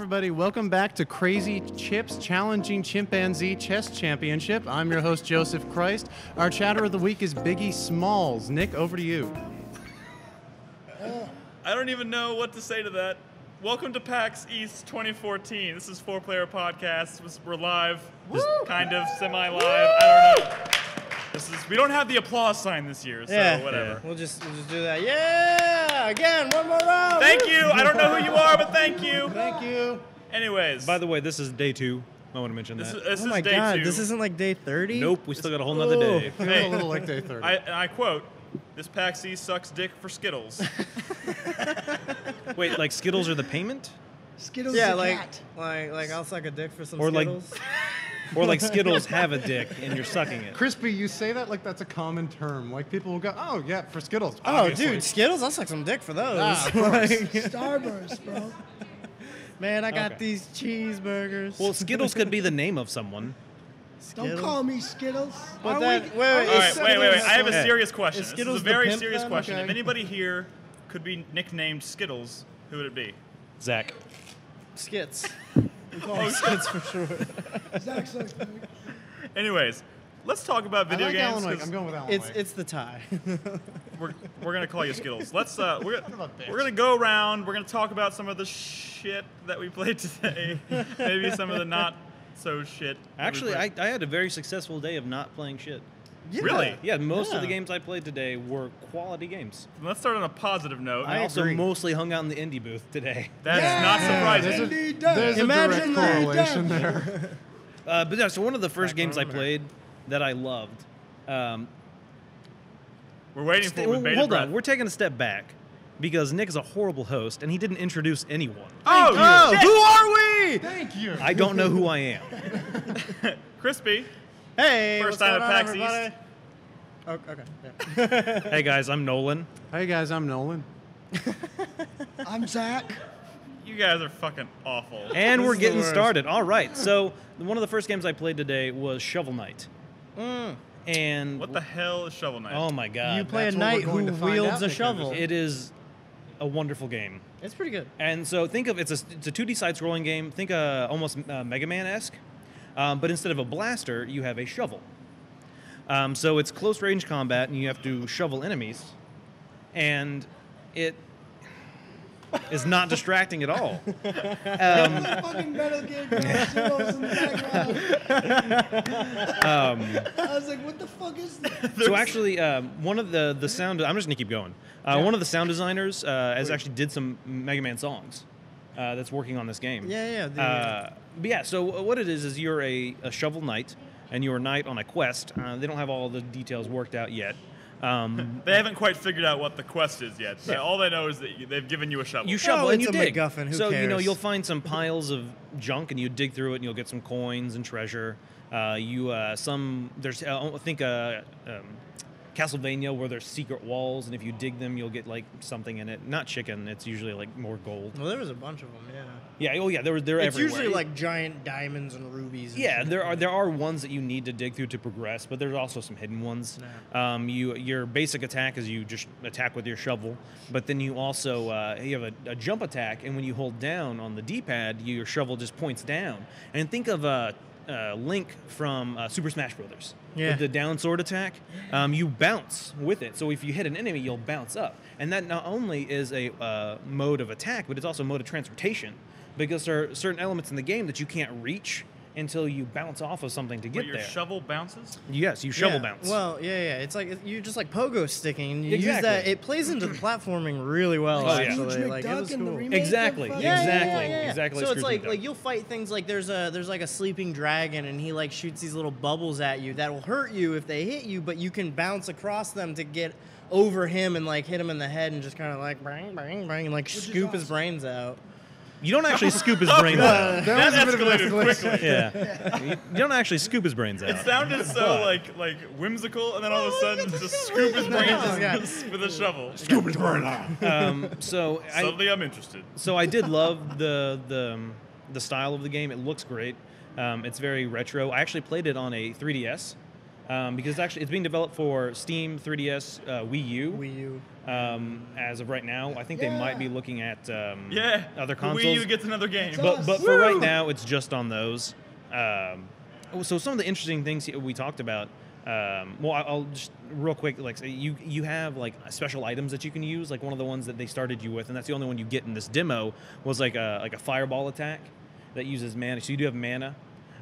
everybody. Welcome back to Crazy Chips Challenging Chimpanzee Chess Championship. I'm your host, Joseph Christ. Our chatter of the week is Biggie Smalls. Nick, over to you. I don't even know what to say to that. Welcome to PAX East 2014. This is 4-Player Podcast. We're live, just kind of semi-live. I don't know. We don't have the applause sign this year, so whatever. Yeah. We'll just do that. Yeah! Again, one more round! Thank you! I don't know who you are, but thank you! Thank you. Anyways. By the way, this is day 2. I want to mention that. This oh my is day God, 2. this isn't like day 30? Nope, we still got a whole nother day. Hey, a little like day 30. I quote, "This PAX East sucks dick for Skittles." Wait, like Skittles are the payment? Skittles Yeah, the like, cat. like I'll suck a dick for some Or like- Skittles. Or like Skittles have a dick and you're sucking it. Krispy, you say that like that's a common term. Like people will go, oh, yeah, for Skittles. Oh, obviously. dude, Skittles? I'll suck some dick for those. Ah, of course. Starburst, bro. Man, I got Okay. these cheeseburgers. Well, Skittles could be the name of someone. Don't Skittles? call me Skittles. But Are that- we- wait, are wait, All we right, settling wait. this I have a one? serious question. Is This is Skittles a the very pimp serious then? question. Okay. If anybody here could be nicknamed Skittles, who would it be? Zack. Skits. We call them Skits for sure. Zack's like, Anyways, let's talk about I video like games. Alan Wake. 'cause I'm going with Alan Wake. It's the tie. we're gonna call you Skittles. Let's we're about bitch? gonna go around. We're gonna talk about some of the shit that we played today. Maybe some of the not so shit. that we Actually, played. I had a very successful day of not playing shit. Yeah. Really? Yeah, most of the Yeah. games I played today were quality games. Let's start on a positive note. I also agree. mostly hung out in the indie booth today. That's Yeah. not surprising. There's a, Indeed does. there's a Imagine direct that. correlation there. But yeah, so one of the first Back games I on there. played that I loved. We're waiting for it with bated Hold breath. on, we're taking a step back because Nick is a horrible host and he didn't introduce anyone. Oh, shit. Who are we? Thank you. I don't know who I am. Crispy. Hey, First what's time going at on, PAX everybody? East. Oh, okay. Yeah. Hey guys, I'm Nolan. Hey, guys, I'm Nolan. I'm Zack. You guys are fucking awful. And This we're is the getting worst. started. All right. So one of the first games I played today was Shovel Knight. And What the hell is Shovel Knight? oh my god, You play a that's what we're knight going who to find wields out, a Nick shovel. it is a wonderful game. It's pretty good. And so think of it's a 2D side-scrolling game. Think almost Mega Man-esque, but instead of a blaster, you have a shovel. So it's close-range combat, and you have to shovel enemies, and it is not distracting at all. Fucking Metal Gear Zero's in the background. I was like, what the fuck is this? So actually, one of the sound. I'm just gonna keep going. One of the sound designers has actually did some Mega Man songs. That's working on this game. Yeah. But yeah, so what it is you're a shovel knight, and you're a knight on a quest. They don't have all the details worked out yet. They haven't quite figured out what the quest is yet. So all they know is that they've given you a shovel. You shovel and it's you a dig. MacGuffin, who so cares? you'll find some piles of junk, and you dig through it, and you'll get some coins and treasure. There's I think Castlevania where there's secret walls, and if you dig them, you'll get like something in it. Not chicken. It's usually like more gold. Well, there was a bunch of them. Yeah. Yeah. Oh yeah. They're It's everywhere. usually like giant diamonds and rubies. And Yeah, shit. there are ones that you need to dig through to progress, but there's also some hidden ones. Your basic attack is you just attack with your shovel, but then you also you have a jump attack, and when you hold down on the D-pad, your shovel just points down. And think of Link from Super Smash Brothers. Yeah. With the down sword attack, you bounce with it. So if you hit an enemy, you'll bounce up, and that not only is a mode of attack, but it's also a mode of transportation. Because there are certain elements in the game that you can't reach until you bounce off of something to get Wait, your there. shovel bounces? Yes, you shovel Yeah. bounce. Well, yeah. It's like you're just like pogo sticking. And you use Exactly. that. It plays into the platforming really well. Oh, yeah. Actually, Huge like it McDuck was in the cool. remake. Exactly. of, Yeah, Exactly. yeah. Exactly So like it's Scrooge like McDuck. you'll fight things like there's like a sleeping dragon, and he like shoots these little bubbles at you that will hurt you if they hit you, but you can bounce across them to get over him and like hit him in the head and just kind of like bang, bang, bang, and like is scoop his awesome. brains out. You don't actually scoop his brains out. That was a That bit of an escalated escalation. quickly. Yeah. You don't actually scoop his brains It out. sounded so like whimsical, and then all of a sudden just scoop his brains Yeah. with a shovel. So Suddenly I'm interested. I did love the style of the game. It looks great. It's very retro. I actually played it on a 3DS. because it's being developed for Steam, 3DS, Wii U. Wii U. As of right now, I think they might be looking at other the consoles. Wii U gets another game. But for right now, it's just on those. So some of the interesting things we talked about. I'll just real quick, like you have like special items that you can use. Like one of the ones that they started you with, and that's the only one you get in this demo, was like a fireball attack that uses mana. So you do have mana.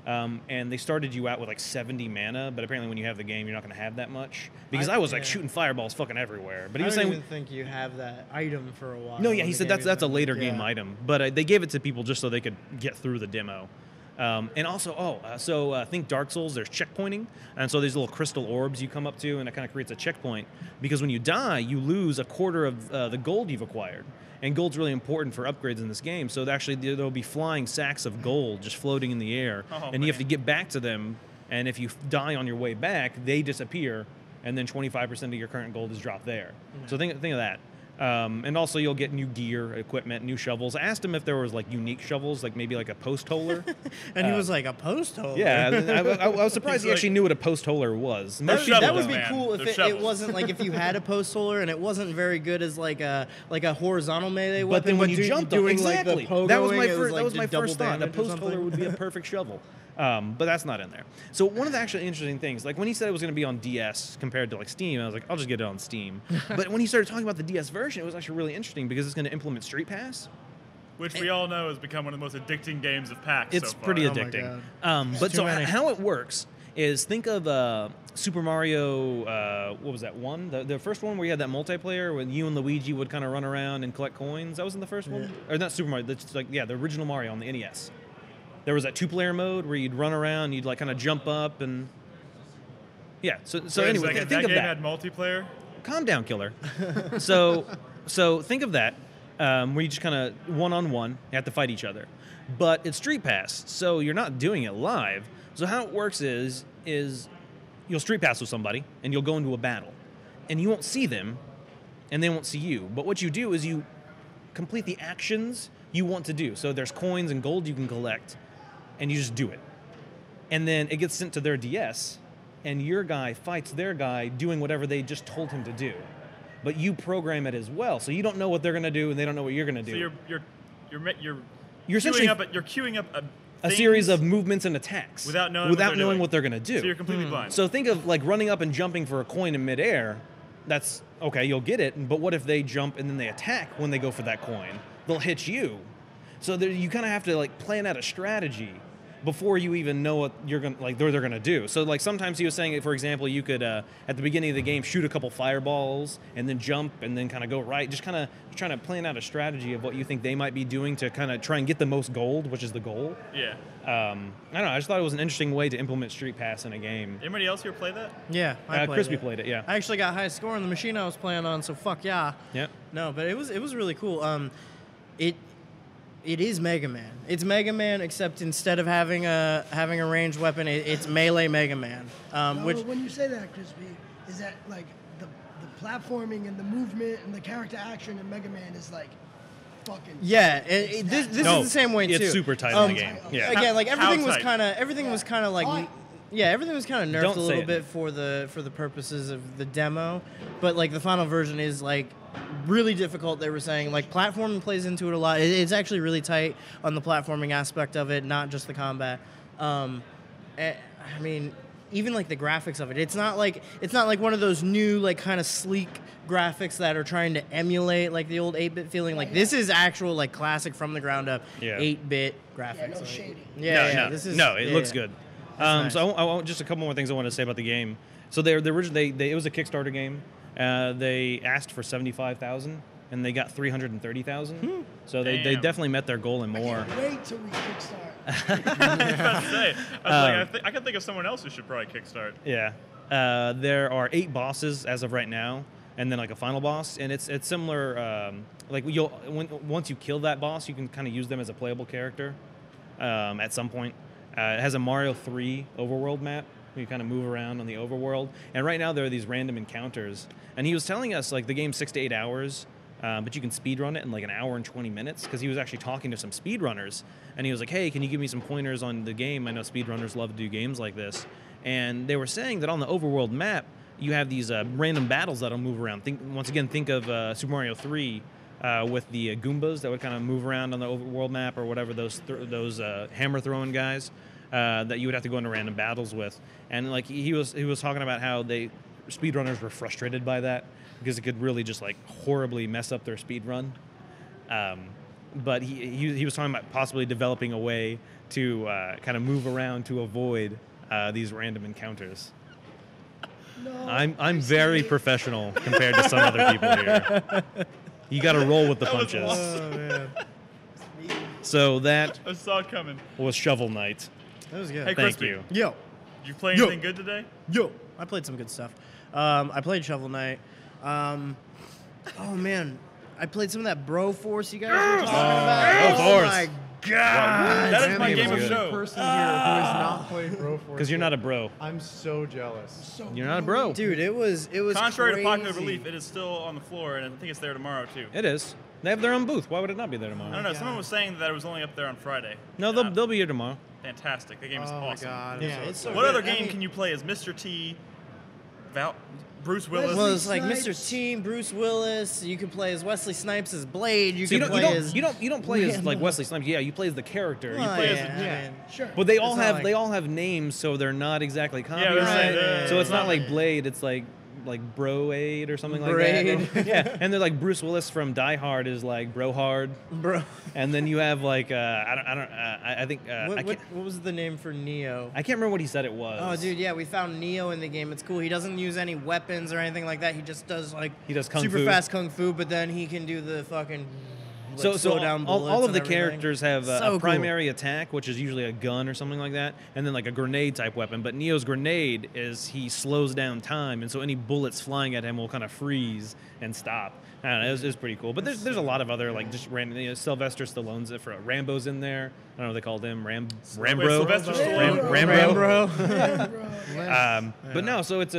And they started you out with like 70 mana, but apparently when you have the game, you're not going to have that much. Because I was like shooting fireballs fucking everywhere. But he was I don't saying, even think you have that item for a while. no, yeah, he The said game that's a isn't- later game item. But they gave it to people just so they could get through the demo. And also, think Dark Souls, there's checkpointing. And so these little crystal orbs you come up to, and it kind of creates a checkpoint. Because when you die, you lose a quarter of the gold you've acquired. And gold's really important for upgrades in this game. So actually, there'll be flying sacks of gold just floating in the air. You have to get back to them. And if you die on your way back, they disappear. And then 25% of your current gold is dropped there. So think of that. And also you'll get new gear, equipment, new shovels. I asked him if there was like unique shovels, like maybe like a post holer. And he was like, a post hole? Yeah, I was surprised he actually knew what a post holer was. They're That shovels, would be man. cool if They're it shovels. wasn't like if you had a post holer and it wasn't very good as like a horizontal melee weapon. But then when you jumped on, doing exactly, like the pogoing, that was my it first. like That was my did double first thought. A damage or post holer something. would be a perfect shovel. But that's not in there. So one of the actually interesting things, like when he said it was going to be on DS compared to like Steam, I was like, I'll just get it on Steam. But when he started talking about the DS version, it was actually really interesting because it's going to implement Street Pass. Which we all know has become one of the most addicting games of PAX It's so far. pretty Oh my addicting. God. But too so many. how it works is think of Super Mario, what was that one? The first one where you had that multiplayer when you and Luigi would kind of run around and collect coins. That was in the first one? Or not Super Mario, that's like, the original Mario on the NES. There was that 2-player mode where you'd run around, you'd like kind of jump up and... Yeah, so Wait a anyway, second, think that of game that. had multiplayer? Calm down, killer. so think of that, where you just kind of one-on-one, you have to fight each other. But it's Street Pass, so you're not doing it live. So how it works is you'll Street Pass with somebody, and you'll go into a battle. And you won't see them, and they won't see you. But what you do is you complete the actions you want to do. So there's coins and gold you can collect, and you just do it. And then it gets sent to their DS, and your guy fights their guy doing whatever they just told him to do. But you program it as well, so you don't know what they're going to do, and they don't know what you're going to do. So You're essentially you're queuing up a series of movements and attacks without knowing what they're going to do. So you're completely blind. So think of like running up and jumping for a coin in midair. That's okay, you'll get it. But what if they jump and then they attack when they go for that coin? They'll hit you. So you kind of have to like plan out a strategy before you even know what you're gonna they're gonna do. So like sometimes he was saying, for example, you could at the beginning of the game shoot a couple fireballs and then jump and then kind of go right. Just kind of trying to plan out a strategy of what you think they might be doing to kind of try and get the most gold, which is the goal. Yeah. I don't know. I just thought it was an interesting way to implement Street Pass in a game. Anybody else here play that? Yeah, I played Krispy it. played it. Yeah. I actually got high score on the machine I was playing on, so fuck yeah. Yeah. No, but it was really cool. It is Mega Man. It's Mega Man, except instead of having a ranged weapon, it's melee Mega Man. Which When you say that, Crispy, is that like the platforming and the movement and the character action in Mega Man is like fucking. yeah, this No, is the same way too. it's super tight in the game. Yeah. Again, like How everything was tight? kind of like. Tight. Yeah, everything was kind of nerfed Don't a say little it. bit for the purposes of the demo, but like the final version is like really difficult. They were saying like platforming plays into it a lot. It's actually really tight on the platforming aspect of it, not just the combat. I mean, even like the graphics of it. It's not like one of those new like kind of sleek graphics that are trying to emulate like the old 8-bit feeling. Like this is actual like classic from the ground up 8-bit graphics. Yeah, no Like, shading. Yeah, This is it looks good. nice. So I want just a couple more things I want to say about the game. So they originally it was a Kickstarter game. They asked for 75,000 and they got 330,000. So they Damn. definitely met their goal and more. Can't wait till we kickstart. I was about to say. I can think of someone else who should probably kickstart. Yeah. There are 8 bosses as of right now, and then like a final boss, and it's similar. Like once you kill that boss, you can kind of use them as a playable character at some point. It has a Mario 3 overworld map. You kind of move around on the overworld, and right now there are these random encounters. And he was telling us like the game's 6 to 8 hours. but you can speed run it in like an hour and 20 minutes because he was actually talking to some speedrunners, and he was like, hey, can you give me some pointers on the game? I know speedrunners love to do games like this. And they were saying that on the overworld map, you have these random battles that'll move around. Think of Super Mario 3 with the Goombas that would kind of move around on the overworld map, or whatever, those hammer throwing guys that you would have to go into random battles with. And like he was talking about how speedrunners were frustrated by that because it could really just like horribly mess up their speed run. But he was talking about possibly developing a way to kind of move around to avoid these random encounters. No, I'm very professional compared to some other people here. You got to roll with the punches. Oh man, So that I saw it coming. was Shovel Knight. that was good. Hey, Thank Krispy. you. Yo, You play anything good today? I played some good stuff. I played Shovel Knight. Oh man, I played some of that Bro Force you guys were talking about. Bro Oh Force. my god! That is my I'm game the of only show. person here who has not played Broforce. Because you're not a bro. I'm so jealous. So You're not a bro. Dude, it was Contrary crazy. to popular belief, it is still on the floor, and I think it's there tomorrow too. It is. They have their own booth. Why would it not be there I tomorrow? don't know. Someone was saying that it was only up there on Friday. No, they'll be here tomorrow. Fantastic. The game is Oh my awesome. god. I'm Yeah, so it's so excited. What good. other I game mean- can you play as Mr. T, Bruce Willis? Well, it's like Snipes. Mr. Team, Bruce Willis. You can play as Wesley Snipes as Blade. You So can play as you don't play as like Randall. Wesley Snipes. Yeah, you play as the character. You Oh, play as yeah, a- I mean, Sure. But they all It's not have like- they all have names, so they're not exactly copies. they're saying, Right. So it's not like Right. Blade. It's like Bro-Aid or something like Braid. that. Yeah, and they're like Bruce Willis from Die Hard is like Bro Hard, bro. and then you have like I think What was the name for Neo? I can't remember what he said it was. Oh, dude, yeah, we found Neo in the game. It's cool. He doesn't use any weapons or anything like that. He just does like He does kung super fu. fast kung fu, but then he can do the fucking So slow down all bullets of and the everything. characters have So a cool. primary attack, which is usually a gun or something like that, and then like a grenade type weapon. But Neo's grenade is he slows down time, and so any bullets flying at him will kind of freeze and stop. I don't know, it was pretty cool. But there's a lot of other like just random. Sylvester Stallone's it for Rambo's in there. I don't know what they called him. Rambro. Sylvester Stallone. Rambro. Rambro. Yeah, bro. But no, so it's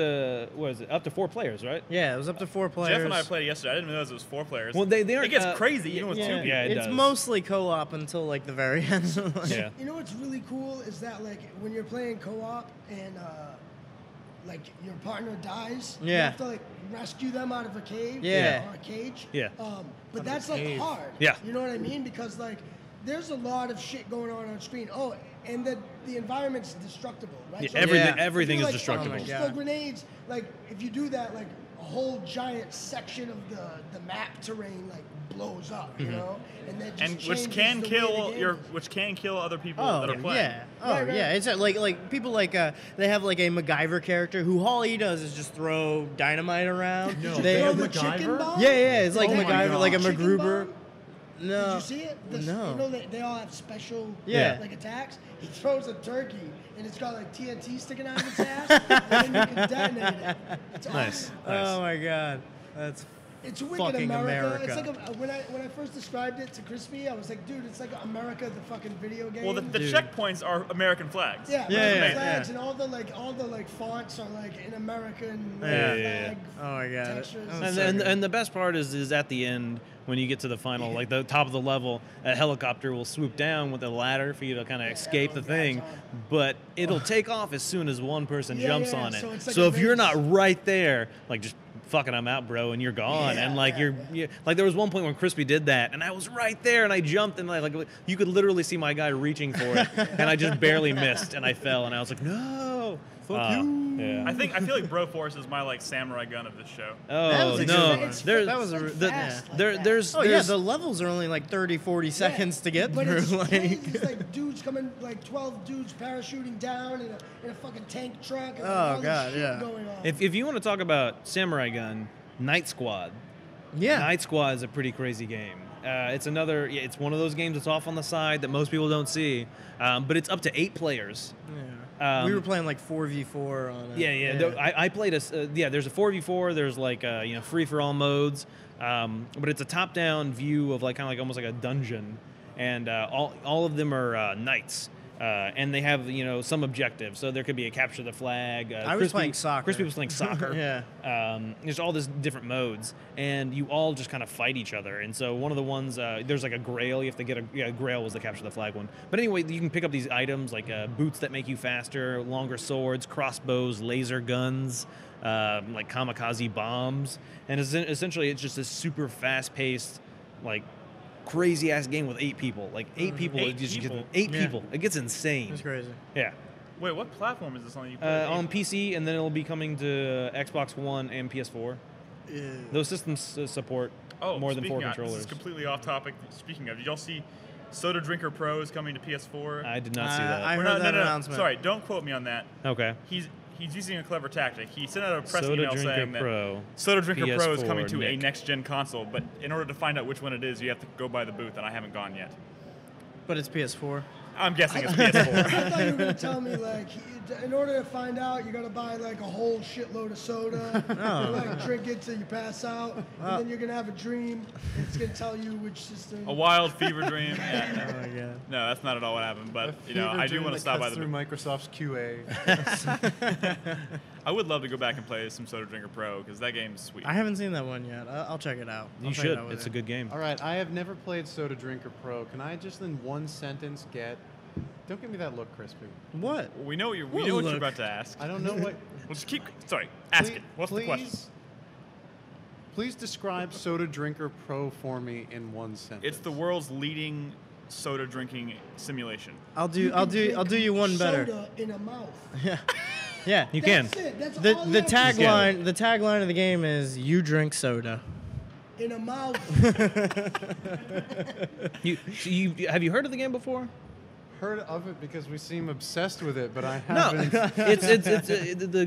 what is it? Up to 4 players, right? Yeah, it was up to 4 players. Jeff and I played it yesterday. I didn't realize it was 4 players. Well, they aren't. It gets crazy even with 2 Yeah, people. Yeah, it it's does. mostly co-op until like the very end. Yeah. You know what's really cool is that like when you're playing co-op and like your partner dies, you Yeah. have to like rescue them out of a cave Yeah. or a cage. Yeah. But that's like cave. hard. Yeah. You know what I mean? Because like there's a lot of shit going on screen. Oh, and the environment's destructible, right? Yeah, So everything if you, is like, destructible. Oh my Just God. throw grenades. Like if you do that, like a whole giant section of the map terrain like blows up, you know, and that just And which changes can the way kill the game is. which can kill other people Oh that are playing. yeah, oh Right, right. yeah. It's like people like they have like a MacGyver character who all he does is just throw dynamite around. No. They Throw have the MacGyver? chicken bomb? yeah, yeah. It's like Oh my MacGyver, like a God. Chicken MacGruber. bomb? No. Did you see it? No. You know they all have special Yeah. like attacks. He throws a turkey and it's got like TNT sticking out of its ass, and then you can detonate it. It's Nice. awesome. Oh my god, that's It's wicked Fucking America. It's America. like when I first described it to Crispy, I was like, dude, it's like America, the fucking video game. Well, the Dude. checkpoints are American flags. yeah, Yeah, American yeah, flags yeah. and all the like fonts are like in American like, Yeah, yeah, flag oh my god. textures. That was And, so and, good. and the best part is at the end when you get to the final, like the top of the level, a helicopter will swoop down with a ladder for you to kind of escape the everyone thing, grabs on. but it'll take off as soon as one person Yeah, jumps yeah, on it. so it's like So a if you're race. not right there, like just fucking I'm out, bro, and you're gone. Yeah, And like yeah. you're like there was one point when Crispy did that, and I was right there, and I jumped, and like you could literally see my guy reaching for it, and I just barely missed, and I fell, and I was like, no, fuck you. Yeah. I feel like Bro Force is my like samurai gun of this show. That Oh was a no, good one. there's That was a It's the- fast like there that. there's Oh yeah, there's- the levels are only like 30, 40 seconds to get but through. It's Like, crazy. It's like dudes coming, like 12 dudes parachuting down in a fucking tank truck. And like, Oh, all this God, shit yeah. Going on. if you want to talk about Samurai Gun, Night Squad. yeah. Night Squad is a pretty crazy game. It's it's one of those games that's off on the side that most people don't see, but it's up to 8 players. Yeah. We were playing like 4v4 on it. Yeah. I played there's a 4v4. There's like free for all modes, but it's a top down view of like kind of like almost like a dungeon, and all of them are knights. And they have, some objectives. So there could be a capture the flag. I was playing soccer. Crispy was playing soccer. Yeah. There's all these different modes, and you all just kind of fight each other. And so one of the ones, there's like a grail. You have to get a grail was the capture the flag one. But anyway, you can pick up these items like boots that make you faster, longer swords, crossbows, laser guns, like kamikaze bombs. And essentially, it's just a super fast-paced, like, crazy-ass game with 8 people. Like, 8 people. Eight people. 8 people. It gets insane. That's crazy. Yeah. Wait, what platform is this on? You play? On PC, and then it'll be coming to Xbox One and PS4. Those systems support more than 4 controllers. This is completely off topic. Speaking of, did y'all see Soda Drinker Pro is coming to PS4? I did not see that. I heard that announcement. Sorry, don't quote me on that. Okay. He's using a clever tactic. He sent out a press Soda email Drinker saying Pro, that Soda Drinker Pro is PS4, coming to a Nick. next-gen console, but in order to find out which one it is, you have to go by the booth, and I haven't gone yet. But it's PS4. I'm guessing it's I PS4. thought you were going to tell me, like, in order to find out, you got to buy, like, a whole shitload of soda, and, like, drink it till you pass out, and then you're going to have a dream, and it's going to tell you which system. A wild fever dream. Yeah. Oh my god. No, that's not at all what happened, but, Fever I do dream want to that stop by cuts the through booth. Microsoft's QA. I would love to go back and play some Soda Drinker Pro, because that game's sweet. I haven't seen that one yet. I'll check it out. You I'll check it should. out with It's you. a good game. All right, I have never played Soda Drinker Pro. Can I just in one sentence get? Don't give me that look, Crispy. What? We know what you're look. about to ask. I don't know what. We'll just keep. Sorry, ask it. What's the question? Please describe Soda Drinker Pro for me in one sentence. It's the world's leading soda drinking simulation. I'll do you one better. Soda in a mouth. Yeah. You can. That's it. That's The all you have to say. tagline of the game is you drink soda. In a mouth. Have you heard of the game before? Heard of it because we seem obsessed with it, but I No, haven't. it's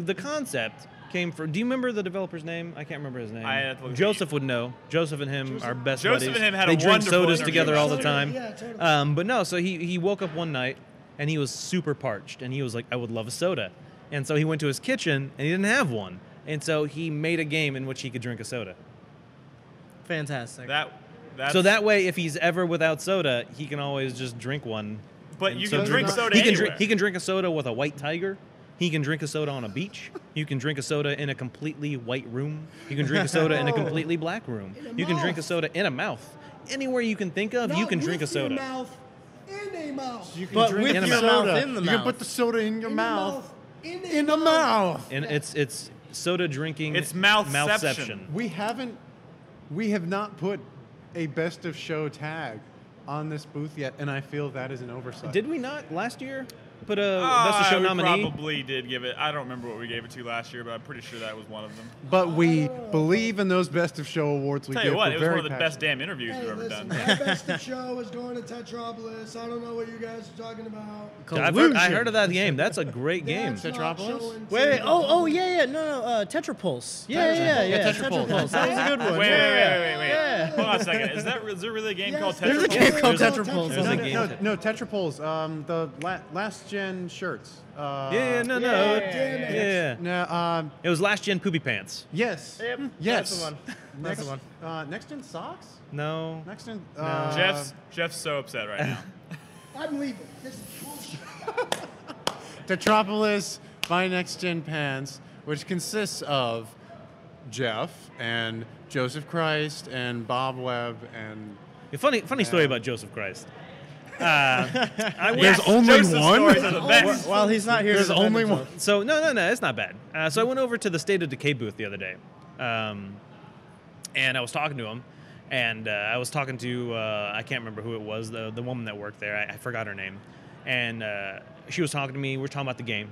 the concept came from. Do you remember the developer's name? I can't remember his name. I have to look at Joseph would know. Joseph and him are best Joseph buddies. and him had they a drink wonderful sodas interview. together all the Soda, time. yeah, totally. But no, so he woke up one night and he was super parched and he was like, I would love a soda. And so he went to his kitchen and he didn't have one. And so he made a game in which he could drink a soda. Fantastic. That's, So that way, if he's ever without soda, he can always just drink one. But And you so can drink soda he can anywhere. drink. He can drink a soda with a white tiger. He can drink a soda on a beach. You can drink a soda in a completely white room. You can drink a soda in a completely black room. In a You can drink a mouth. soda in a mouth. Anywhere you can think of, you Not can drink a with your soda. mouth, in a mouth. You can But drink with in a your soda. mouth in the You mouth. can put the soda in your In mouth. In a mouth. And it's soda drinking. It's mouthception. mouthception. We have not put a best of show tag on this booth yet, and I feel that is an oversight. Did we not last year put a best of show we nominee? probably did give it. I don't remember what we gave it to last year, but I'm pretty sure that was one of them. But we believe in those best of show awards we Tell give. you what, We're it was one very of the passionate. best damn interviews Hey, we've ever listen, done. my best of show is going to Tetropolis. I don't know what you guys are talking about. I heard of that game. That's a great game. That's not Tetropolis? showing Wait. to- Oh, yeah. No. Tetrapulse. Yeah. Tetrapulse. That was a good one. Wait. Yeah. Hold on a second. Is there really a game Yes, called there's a Tetrapulse? game called There's a- Tetrapulse. there's a game. No, Tetrapulse. The last gen shirts. Yeah, no. Damn it. Yeah. No, It was last gen poopy pants. yes. Yep. Yes. That's the one. That's the one. Next gen socks? No. Next gen. Jeff's so upset right now. I'm leaving. This is bullshit. Tetropolis by Next Gen Pants, which consists of Jeff and Joseph Christ and Bob Webb and. A funny story about Joseph Christ. There's only Joseph's one. stories are the best. Well, he's not here. There's to defend only himself. one. So no, it's not bad. So I went over to the State of Decay booth the other day, and I was talking to him, and I was talking to I can't remember who it was, the woman that worked there. I forgot her name, and she was talking to me. We were talking about the game,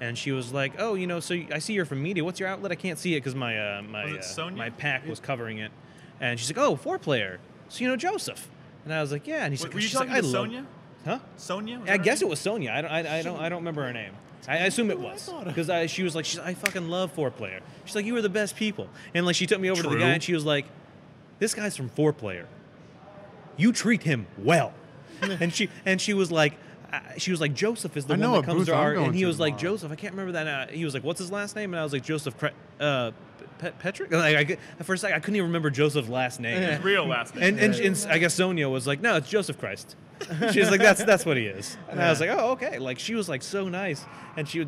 and she was like, "Oh, so I see you're from media. What's your outlet? I can't see it because my Was it Sonya? my pack was covering it." And she's like, "Oh, 4-player. So you know Joseph?" And I was like, "Yeah." And he's Wait, like, were you she's talking like, to I love- Sonya? Huh? Sonya? Was I that her guess name? it was Sonya. I don't remember her name. I assume it was because she was like, I fucking love 4-player. She's like, you were the best people, and like she took me over to the True. guy and she was like, this guy's from 4-player. You treat him well, and she was like. Joseph is the I one know that a comes booth to I'm our, going and he to was like, tomorrow. Joseph, I can't remember that. He was like, what's his last name? And I was like, Joseph Petrick. Like, for a second, I couldn't even remember Joseph's last name. His real last name. And I guess Sonia was like, no, it's Joseph Christ. She's like, that's what he is. And I was like, oh, okay. Like, she was like so nice, and she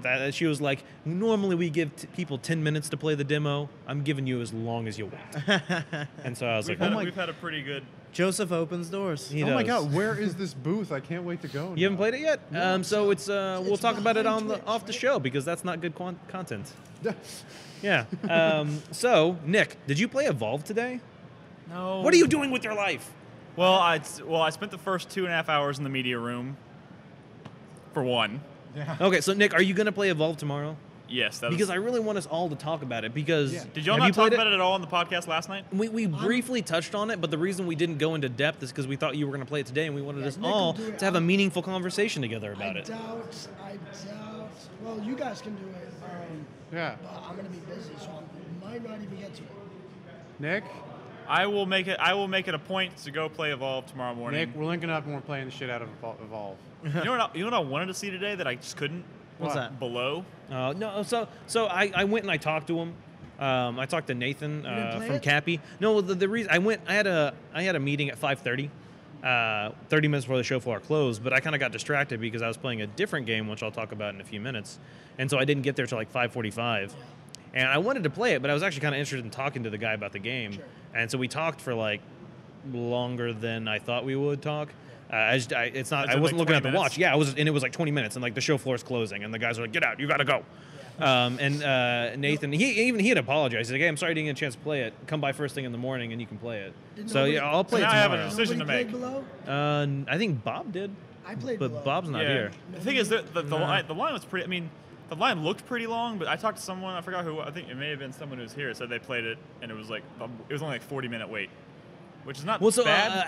was like, normally we give people 10 minutes to play the demo. I'm giving you as long as you want. And so I was like, we've had a pretty good. Joseph opens doors. He Oh my does. God, where is this booth? I can't wait to go. You haven't played it yet? So it's we'll talk about it behind on Twitch, off the right? show because that's not good content. Yeah. So Nick, did you play Evolve today? No. What are you doing with your life? Well, I spent the first 2.5 hours in the media room. For one. Okay, so Nick, are you gonna play Evolve tomorrow? Yes. Because I really want us all to talk about it. Because Did y'all have not you talk played about it at all on the podcast last night? We briefly touched on it, but the reason we didn't go into depth is because we thought you were going to play it today, and we wanted us Nick will all do it. to have a meaningful conversation together about I it. doubt. Well, you guys can do it. Yeah. But I'm gonna be busy, so I might not even get to it. Nick, I will make it a point to go play Evolve tomorrow morning. Nick, we're linking up and we're playing the shit out of Evolve. You know what I wanted to see today that I just couldn't? What's What? that? Below. No, so I went and I talked to him. I talked to Nathan didn't play from it? Cappy. No, the reason I had a meeting at 5:30. 30 minutes before the show floor closed, but I kind of got distracted because I was playing a different game, which I'll talk about in a few minutes, and so I didn't get there till like 5:45. And I wanted to play it, but I was actually kind of interested in talking to the guy about the game, Sure. and so we talked for like longer than I thought we would talk. I It's wasn't like looking 20 at the minutes? watch. Yeah, it was like 20 minutes, and like the show floor's closing, and the guys were like, "Get out, you gotta go." Nathan, he had apologized. He's like, "Hey, I'm sorry I didn't get a chance to play it. Come by first thing in the morning, and you can play it." Did So nobody- yeah, I'll play So it now I have a tomorrow. decision Nobody to played make. Below? I think Bob did, I played but Below. Bob's not here. The thing is, the line was pretty. I mean, the line looked pretty long, but I talked to someone. I forgot who. I think it may have been someone who was here. Said they played it, and it was only like 40-minute wait, which is not Well, so bad.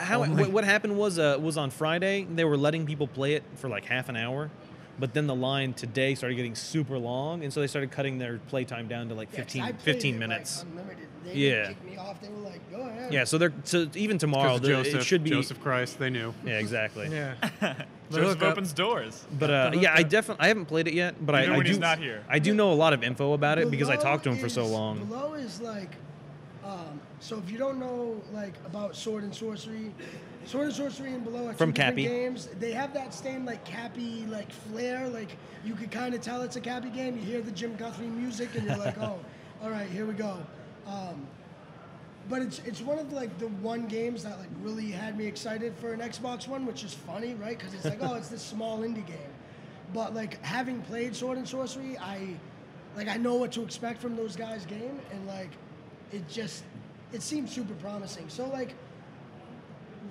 what happened was on Friday they were letting people play it for like half an hour, but then the line today started getting super long, and so they started cutting their playtime down to like Yeah, 'cause 15, I played 15 it, minutes. Like, unlimited. They Yeah. didn't kick me off. They were like, go ahead. Yeah, so even tomorrow Joseph, it should be. Joseph Christ, they knew. Yeah, exactly. Yeah. Joseph opens doors. But I haven't played it yet. But Even I when do. he's not here. I do know a lot of info about it because I Below talked to him for so is- long. Below is like, so if you don't know like about Sword and Sorcery and Below are two From different Cappy. games. They have that same like Cappy like flair. Like you could kind of tell it's a Cappy game. You hear the Jim Guthrie music and you're like, oh, all right, here we go. But it's one of like the one games that like really had me excited for an Xbox One, which is funny, right? Because it's like, oh, it's this small indie game. But like having played Sword and Sorcery, I know what to expect from those guys' game, and like it seemed super promising. So like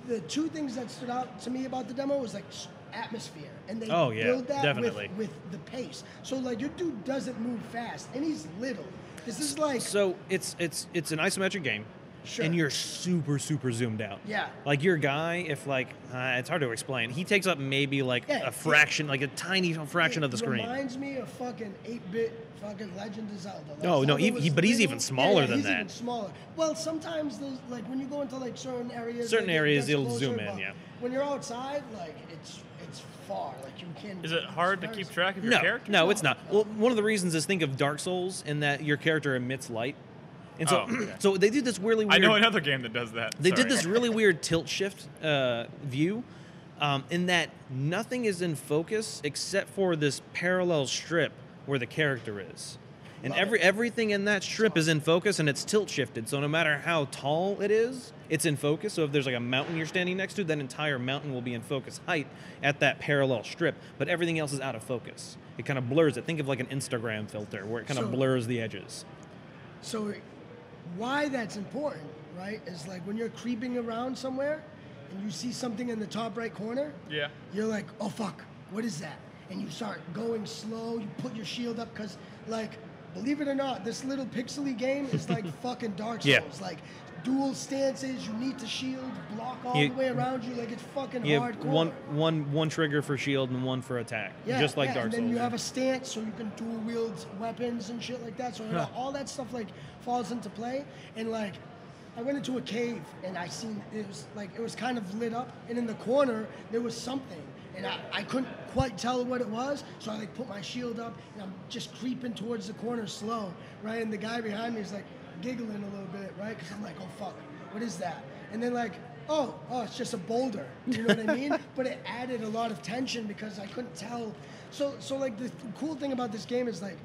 the two things that stood out to me about the demo was like atmosphere, and they Oh, yeah, build that definitely. with the pace. So like your dude doesn't move fast, and he's little. This is like So it's an isometric game, Sure. and you're super zoomed out. Yeah. Like your guy, if like it's hard to explain, he takes up maybe like Yeah, a fraction, like a tiny fraction of the It screen. reminds me of fucking 8-bit fucking Legend of Zelda. Like, No, Zelda was but he's little. even smaller than he's that. Even smaller. Well, sometimes there's like when you go into like certain areas. Certain like, it areas, gets it'll closer, zoom in, but yeah. When you're outside, like it's far. Like you can't. Is it hard to keep track of your character? No, it's not. Well, one of the reasons is think of Dark Souls in that your character emits light. And so, Oh, okay. so they did this really weird. I know another game that does that. They Sorry. did this really weird tilt shift view, in that nothing is in focus except for this parallel strip where the character is, and everything in that strip is in focus and it's tilt shifted. So no matter how tall it is, it's in focus. So if there's like a mountain you're standing next to, that entire mountain will be in focus height at that parallel strip. But everything else is out of focus. It kind of blurs it. Think of like an Instagram filter where it kind of So- blurs the edges. So, why that's important, right? Is like when you're creeping around somewhere, and you see something in the top right corner. Yeah. You're like, oh fuck, what is that? And you start going slow. You put your shield up because, like, believe it or not, this little pixely game is like fucking Dark Souls. Yeah. Like, dual stances. You need to shield, block all You- the way around you. Like it's fucking You have hardcore. one trigger for shield and one for attack, just like Dark and Souls. then you have a stance so you can dual wield weapons and shit like that. So you know, all that stuff like falls into play. And like, I went into a cave and I seen it was kind of lit up, and in the corner there was something, and I couldn't quite tell what it was. So I like put my shield up and I'm just creeping towards the corner slow, right? And the guy behind me is like giggling a little bit, right? Because I'm like, oh fuck, what is that? And then like it's just a boulder. You know what I mean? But it added a lot of tension because I couldn't tell. So like the cool thing about this game is like,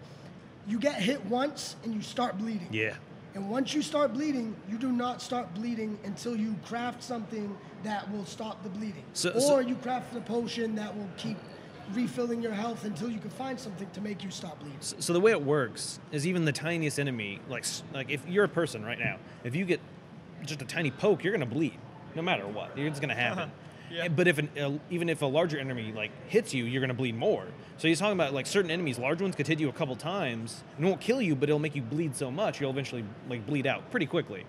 you get hit once and you start bleeding. Yeah. And once you start bleeding, you do not start bleeding until you craft something that will stop the bleeding. Or you craft a potion that will keep refilling your health until you can find something to make you stop bleeding. So the way it works is even the tiniest enemy, like if you're a person right now, if you get just a tiny poke, you're gonna bleed, no matter what. It's gonna happen. Yeah. But if even if a larger enemy like hits you, you're gonna bleed more. So he's talking about like certain enemies, large ones could hit you a couple times and won't kill you, but it'll make you bleed so much you'll eventually like bleed out pretty quickly.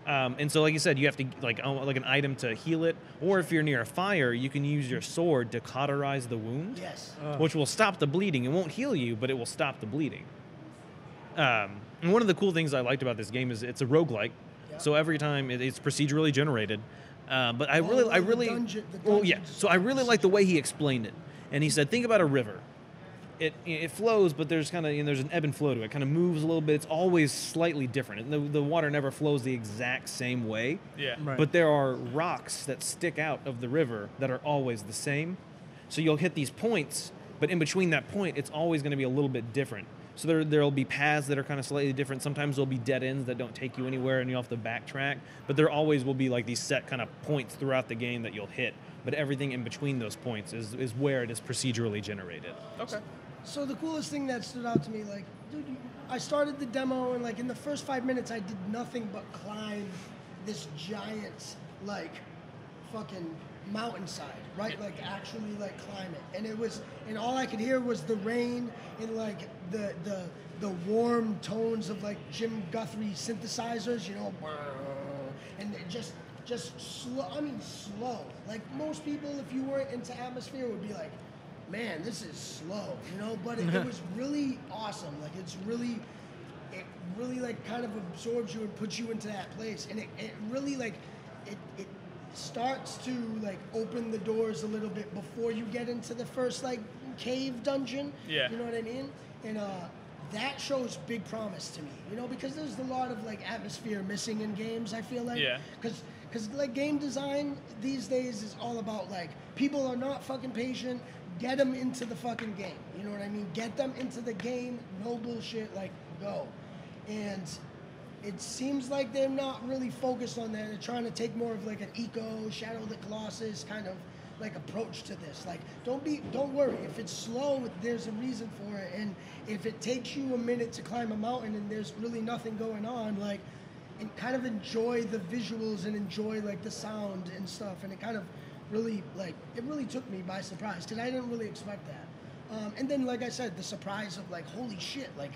And so, like you said, you have to like an item to heal it, or if you're near a fire, you can use your sword to cauterize the wound, Yes. which will stop the bleeding. It won't heal you, but it will stop the bleeding. And one of the cool things I liked about this game is it's a roguelike, so every time it's procedurally generated. But I really So I really like the way he explained it, and he said, think about a river. It flows, but there's kind of there's an ebb and flow to it. It kind of moves a little bit. It's always slightly different. The water never flows the exact same way. Yeah. Right. But there are rocks that stick out of the river that are always the same. So you'll hit these points, but in between that point, it's always going to be a little bit different. So there'll be paths that are kind of slightly different. Sometimes there'll be dead ends that don't take you anywhere and you'll have to backtrack. But there always will be like these set kind of points throughout the game that you'll hit. But everything in between those points is where it is procedurally generated. Okay. So the coolest thing that stood out to me, like, dude, I started the demo and like in the first 5 minutes I did nothing but climb this giant, like, fucking mountainside, right? Like actually like climb it. And all I could hear was the rain and like the warm tones of like Jim Guthrie synthesizers, you know, and it just slow. I mean slow. Like most people, if you weren't into atmosphere, would be like, man, this is slow, you know, but it was really awesome. Like it really like kind of absorbs you and puts you into that place. And it really like, it starts to like open the doors a little bit before you get into the first like cave dungeon. Yeah. You know what I mean? And that shows big promise to me, you know, because there's a lot of like atmosphere missing in games, I feel like. Yeah. Because like game design these days is all about like people are not fucking patient. Get them into the fucking game. You know what I mean? Get them into the game. No bullshit. Like go. And it seems like they're not really focused on that. They're trying to take more of like an eco Shadow of the Colossus kind of like approach to this. Like don't worry. If it's slow, there's a reason for it. And if it takes you a minute to climb a mountain and there's really nothing going on, like, and kind of enjoy the visuals and enjoy like the sound and stuff. And it kind of really took me by surprise because I didn't really expect that. And then like I said, the surprise of like, holy shit, like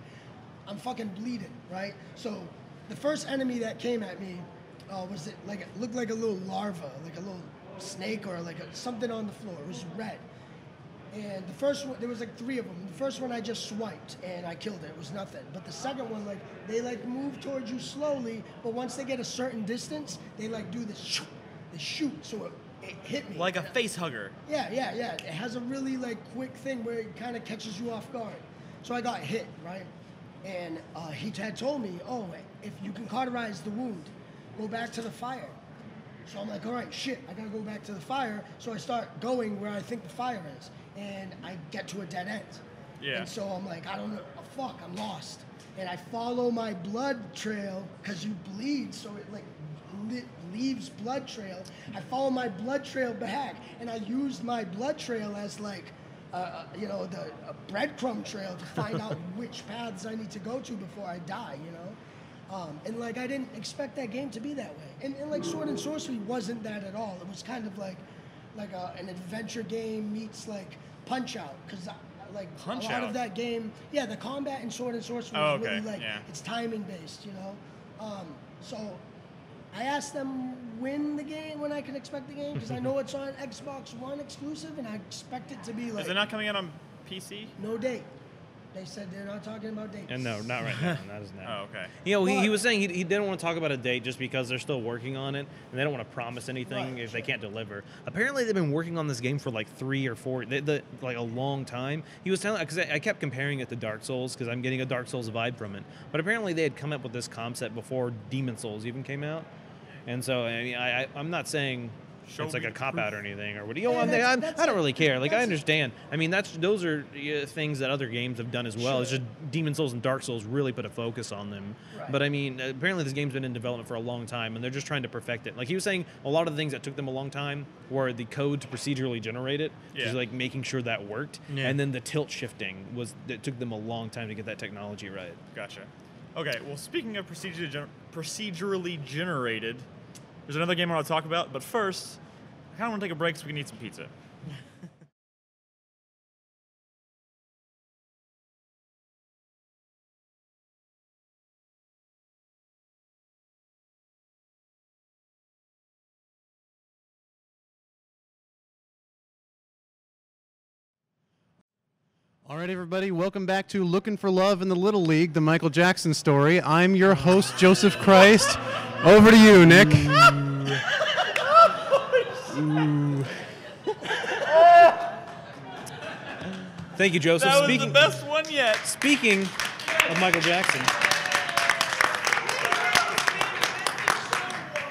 I'm fucking bleeding, right? So the first enemy that came at me it looked like a little larva, like a little snake or like something on the floor. It was red. And the first one, there was like 3 of them. The first one I just swiped and I killed it. It was nothing. But the second one, like they like move towards you slowly, but once they get a certain distance, they like do this, they shoot. So it hit me. Like a face hugger. Yeah. It has a really like quick thing where it kind of catches you off guard. So I got hit, right? And he had told me, oh, if you can cauterize the wound, go back to the fire. So I'm like, all right, shit, I gotta go back to the fire. So I start going where I think the fire is, and I get to a dead end. Yeah. And so I'm like, I don't know, fuck, I'm lost. And I follow my blood trail, because you bleed, so it like leaves blood trail. I follow my blood trail back, and I used my blood trail as like, a breadcrumb trail to find out which paths I need to go to before I die, you know? And like I didn't expect that game to be that way. And like Sword and Sorcery wasn't that at all. It was kind of like an adventure game meets like Punch Out, because like Punch a lot Out? of that game, yeah, the combat in Sword and Sorcery was really like it's timing based, you know. So I asked them when I can expect the game, because I know it's on Xbox One exclusive, and I expect it to be like. Is it not coming out on PC? No date. They said they're not talking about dates. And no, not right now. That is now. Oh, okay. You know, he was saying he didn't want to talk about a date just because they're still working on it, and they don't want to promise anything if they can't deliver. Apparently, they've been working on this game for like 3 or 4, like a long time. He was telling, because I kept comparing it to Dark Souls, because I'm getting a Dark Souls vibe from it. But apparently, they had come up with this concept before Demon Souls even came out. And so I mean, I'm not saying Show it's like me a the cop out proof. or anything, or what do you? Yeah, I don't really care. Like I that's- understand. I mean, those are things that other games have done as well. It's Sure. just Demon Souls and Dark Souls really put a focus on them. Right. But I mean, apparently this game's been in development for a long time, and they're just trying to perfect it. Like he was saying, a lot of the things that took them a long time were the code to procedurally generate it, Yeah. just like making sure that worked, Yeah. and then the tilt shifting it took them a long time to get that technology right. Gotcha. Okay, well, speaking of procedurally generated, there's another game I want to talk about, but first, I kind of want to take a break so we can eat some pizza. All right, everybody, welcome back to Looking for Love in the Little League, the Michael Jackson story. I'm your host, Joseph Christ. Over to you, Nick. Thank you, Joseph. That was the best one yet. Speaking of Michael Jackson,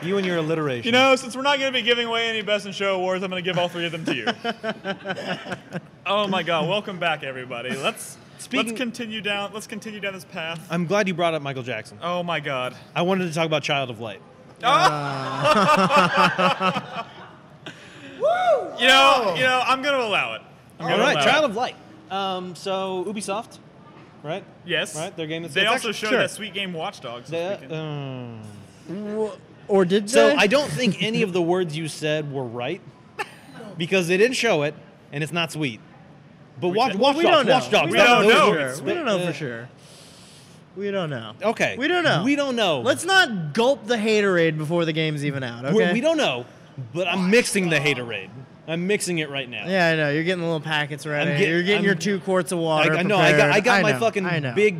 you and your alliteration. You know, since we're not going to be giving away any Best in Show awards, I'm going to give all three of them to you. Oh my God! Welcome back, everybody. Let's continue down this path. I'm glad you brought up Michael Jackson. Oh my God! I wanted to talk about Child of Light. You know, I'm going to allow it. All right, Child of Light. So Ubisoft, right? Yes. Right, their game. They it's also actually- showed sure. that sweet game Watch Dogs this weekend. Or did So they? I don't think any of the words you said were right because they didn't show it, and it's not sweet. But Watch we don't Dogs. know. Watch Dogs. We that- don't those know were- for sure. We don't know for sure. We don't know. Okay. We don't know. We don't know. Let's not gulp the haterade before the game's even out, okay? We don't know, but I'm mixing the haterade. I'm mixing it right now. Yeah, I know. You're getting the little packets ready. I'm You're getting your 2 quarts of water. I know. I got prepared. my know, fucking I know. big,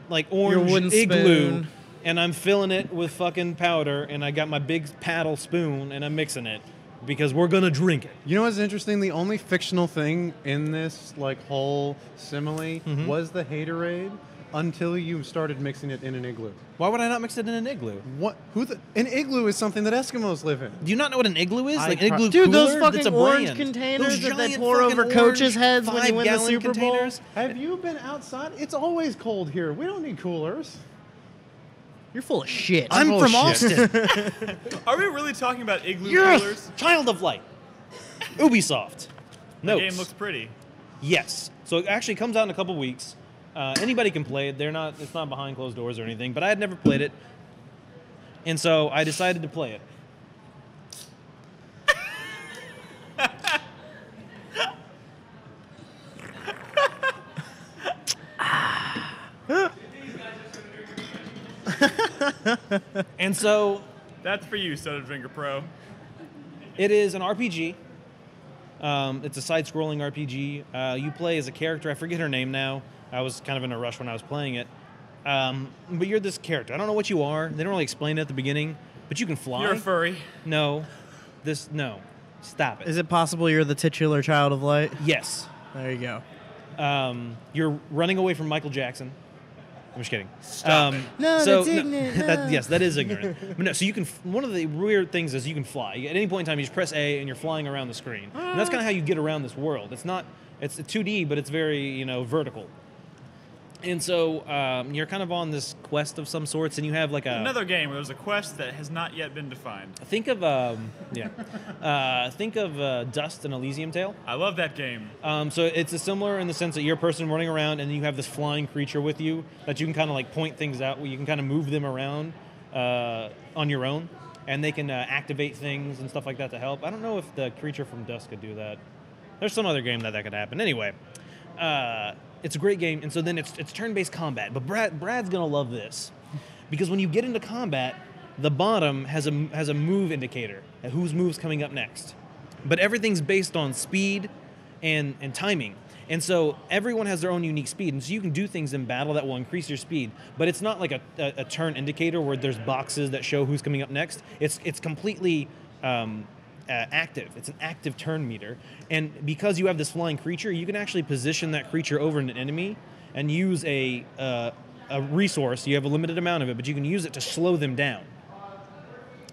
like orange wooden igloo, spoon. and I'm filling it with fucking powder, and I got my big paddle spoon, and I'm mixing it because we're gonna drink it. You know what's interesting? The only fictional thing in this whole simile was the haterade until you started mixing it in an igloo. Why would I not mix it in an igloo? What? An igloo is something that Eskimos live in. Do you not know what an igloo is? I Like pro- igloo Dude, cooler? those fucking That's a orange brand. containers Those that they giant pour fucking over coaches' orange heads when you win the 5-gallon Super Bowl. containers? Have you been outside? It's always cold here. We don't need coolers. You're full of shit. I'm full from of shit. Austin. Are we really talking about igloo coolers? Child of Light. Ubisoft. The Notes. game looks pretty. Yes. So it actually comes out in a couple weeks. Anybody can play it. It's not behind closed doors or anything. But I had never played it, and so I decided to play it. And so That's for you, Soda Drinker Pro. it is an RPG. It's a side-scrolling RPG. You play as a character. I forget her name now. I was kind of in a rush when I was playing it. But you're this character. I don't know what you are. They don't really explain it at the beginning. But you can fly. You're a furry. No. No. Stop it. Is it possible you're the titular child of light? Yes. There you go. You're running away from Michael Jackson. I'm just kidding. Stop it. No, that's ignorant, no. Yes, that is ignorant. But no, so you can. One of the weird things is you can fly. At any point in time, you just press A and you're flying around the screen. And that's kind of how you get around this world. It's not. It's a 2D, but it's very vertical. And so you're kind of on this quest of some sorts, and you have like Another game where there's a quest that has not yet been defined. Think of Dust and Elysium Tale. I love that game. So it's similar in the sense that you're a person running around, and then you have this flying creature with you that you can kind of like point things out. Where you can kind of move them around on your own, and they can activate things and stuff like that to help. I don't know if the creature from Dust could do that. There's some other game that could happen. Anyway, it's a great game, and so then it's turn-based combat. But Brad's gonna love this because when you get into combat, the bottom has a move indicator at whose move's coming up next. But everything's based on speed and timing. And so everyone has their own unique speed, and so you can do things in battle that will increase your speed. But it's not like a turn indicator where there's boxes that show who's coming up next. It's completely active. It's an active turn meter. And because you have this flying creature, you can actually position that creature over an enemy and use a resource. You have a limited amount of it, but you can use it to slow them down.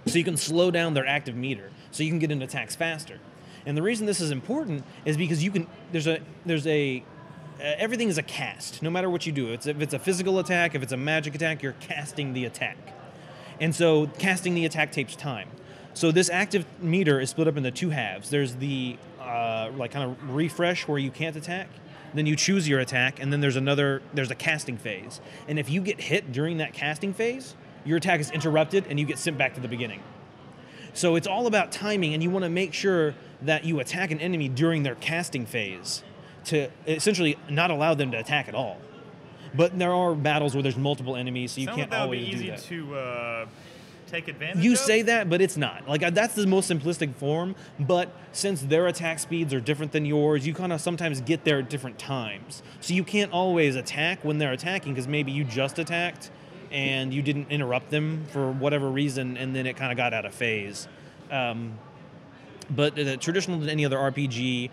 So you can slow down their active meter, so you can get into attacks faster. And the reason this is important is because you can. Everything is a cast, no matter what you do. If it's a physical attack, if it's a magic attack, you're casting the attack. And so casting the attack takes time. So this active meter is split up into two halves. There's the kind of refresh where you can't attack. Then you choose your attack, and then there's a casting phase. And if you get hit during that casting phase, your attack is interrupted and you get sent back to the beginning. So it's all about timing, and you want to make sure that you attack an enemy during their casting phase to essentially not allow them to attack at all. But there are battles where there's multiple enemies, so you can't always do that. Sounds like that would be easy to take advantage You of? say that, but it's not. Like, that's the most simplistic form, but since their attack speeds are different than yours, you kind of sometimes get there at different times. So you can't always attack when they're attacking, because maybe you just attacked and you didn't interrupt them for whatever reason, and then it kind of got out of phase. But traditional to any other RPG,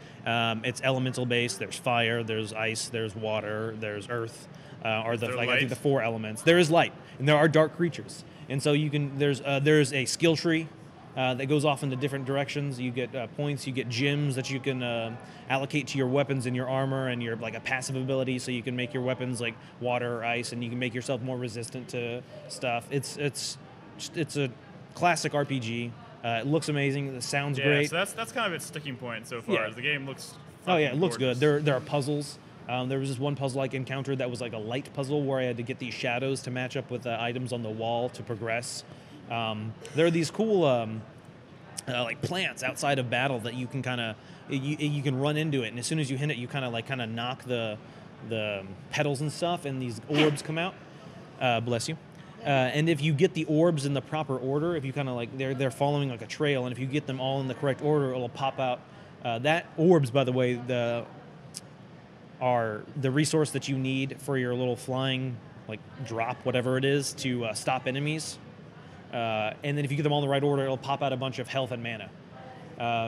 it's elemental based. There's fire, there's ice, there's water, there's earth, I think the four elements. There is light, and there are dark creatures. And so you can there's a skill tree that goes off into different directions. You get points, you get gems that you can allocate to your weapons and your armor, and your like a passive ability, so you can make your weapons like water or ice, and you can make yourself more resistant to stuff. It's a classic RPG. It looks amazing. It sounds great. So that's kind of its sticking point so far. Yeah. As the game looks. Oh yeah, it looks gorgeous. good. There are puzzles. There was this one puzzle I encountered that was like a light puzzle where I had to get these shadows to match up with items on the wall to progress. There are these cool like plants outside of battle that you can kind of you can run into it, and as soon as you hit it, you kind of knock the petals and stuff, and these orbs come out. Bless you. And if you get the orbs in the proper order, if you kind of like they're following like a trail, and if you get them all in the correct order, it'll pop out. That orbs, by the way, are the resource that you need for your little flying like drop, whatever it is, to stop enemies. And then if you get them all in the right order, it'll pop out a bunch of health and mana.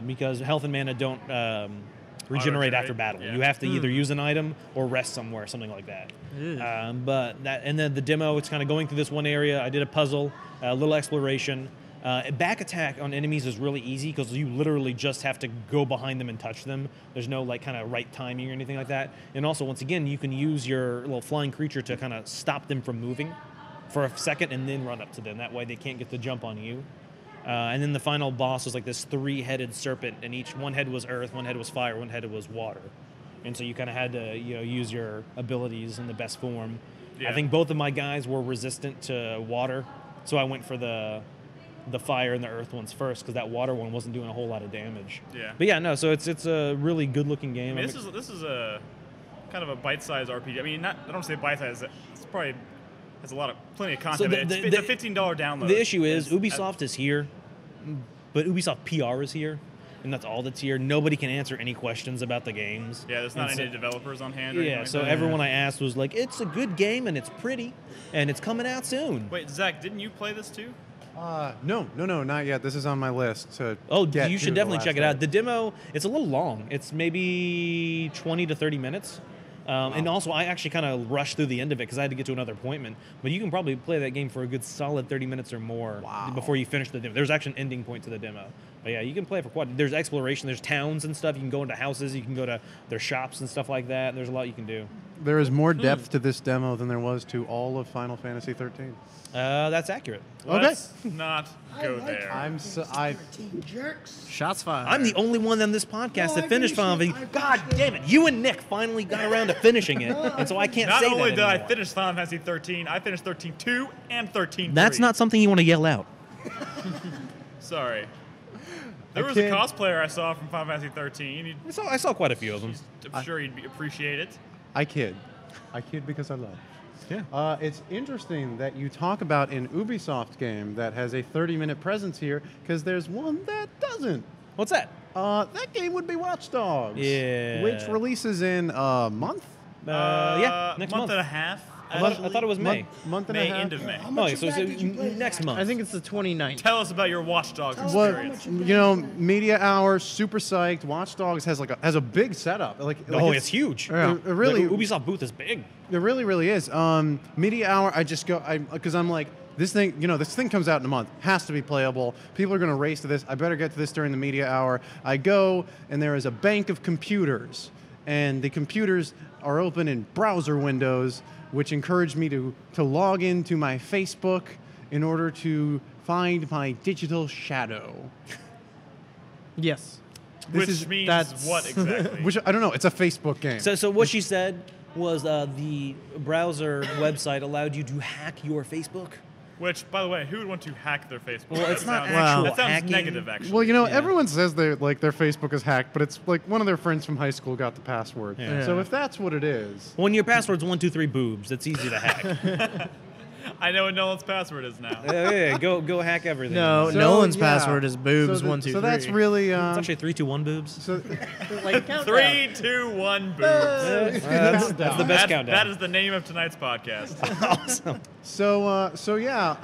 Because health and mana don't regenerate after battle. Yeah. You have to either use an item or rest somewhere, something like that. But that, and then the demo, it's kind of going through this one area. I did a puzzle, a little exploration. Back attack on enemies is really easy because you literally just have to go behind them and touch them. There's no like kind of right timing or anything like that. And also, once again, you can use your little flying creature to kind of stop them from moving for a second and then run up to them. That way they can't get the jump on you. And then the final boss was like this 3-headed serpent, and one head was earth, one head was fire, one head was water. And so you kind of had to use your abilities in the best form. Yeah. I think both of my guys were resistant to water, so I went for the fire and the earth ones first, because that water one wasn't doing a whole lot of damage. Yeah. But yeah, no, so it's a really good looking game. I mean, this is a kind of a bite-sized RPG. I mean, I don't say bite-sized. It's probably has plenty of content. It's a $15 download. The issue is Ubisoft is here, but Ubisoft PR is here, and that's all that's here. Nobody can answer any questions about the games. Yeah, there's not any developers on hand. Or Yeah, anything so like that. everyone I asked was like, it's a good game and it's pretty, and it's coming out soon. Wait, Zach, didn't you play this too? No, not yet. This is on my list to Oh, get you to should the definitely last check it out. bit. The demo, it's a little long. It's maybe 20 to 30 minutes. And also, I actually kind of rushed through the end of it because I had to get to another appointment. But you can probably play that game for a good solid 30 minutes or more before you finish the demo. There's actually an ending point to the demo. But yeah, you can play it for quite. There's exploration. There's towns and stuff. You can go into houses. You can go to their shops and stuff like that. There's a lot you can do. There is more depth to this demo than there was to all of Final Fantasy 13. That's accurate. Let's not go like there. I 13 jerks. Shots fired. I'm the only one on this podcast No, that I finished finished Final it. Fantasy. I God finished it. damn it! You and Nick finally got around to finishing it, and so I can't Not say only that did I anymore. finish Final Fantasy 13, I finished 13.2 and 13.3. That's not something you want to yell out. Sorry. There was can't- a cosplayer I saw from Final Fantasy 13. I saw quite a few of them. I'm sure he'd appreciate it. I kid because I love. Yeah. It's interesting that you talk about an Ubisoft game that has a 30-minute presence here, because there's one that doesn't. What's that? That game would be Watch Dogs. Yeah. Which releases in a month? Yeah, next month. and a half. I thought it was May. Month and May, a half. end of May. How much so of that did you play? next month. I think it's the 29th. Tell us about your Watch Dogs Tell us What, how experience. much you know, media hour, super psyched. Watch Dogs has a big setup. it's huge. Yeah, it really, The Ubisoft booth is big. It really is. Media hour. I just go because I'm like, this thing comes out in a month. Has to be playable. People are going to race to this. I better get to this during the media hour. I go, and there is a bank of computers, and the computers are open in browser windows, which encourage me to log into my Facebook in order to find my digital shadow. Yes. Which means that's- what exactly? Which, I don't know. It's a Facebook game. So what she said was the browser website allowed you to hack your Facebook. Which, by the way, who would want to hack their Facebook? Well, it's not That sounds- actual That sounds hacking. negative, actually. Well, Yeah. everyone says their Facebook is hacked, but it's like one of their friends from high school got the password. Yeah. So if that's what it is, When your password's 123 boobs, it's easy to hack. I know what Nolan's password is now. yeah, go hack everything. No, So, Nolan's yeah. password is boobs So 1, 2, 3. So that's really It's actually 321 boobs. so. like countdown. 3, 2, 1, boobs. That's the best That countdown. is the name of tonight's podcast. awesome. So yeah,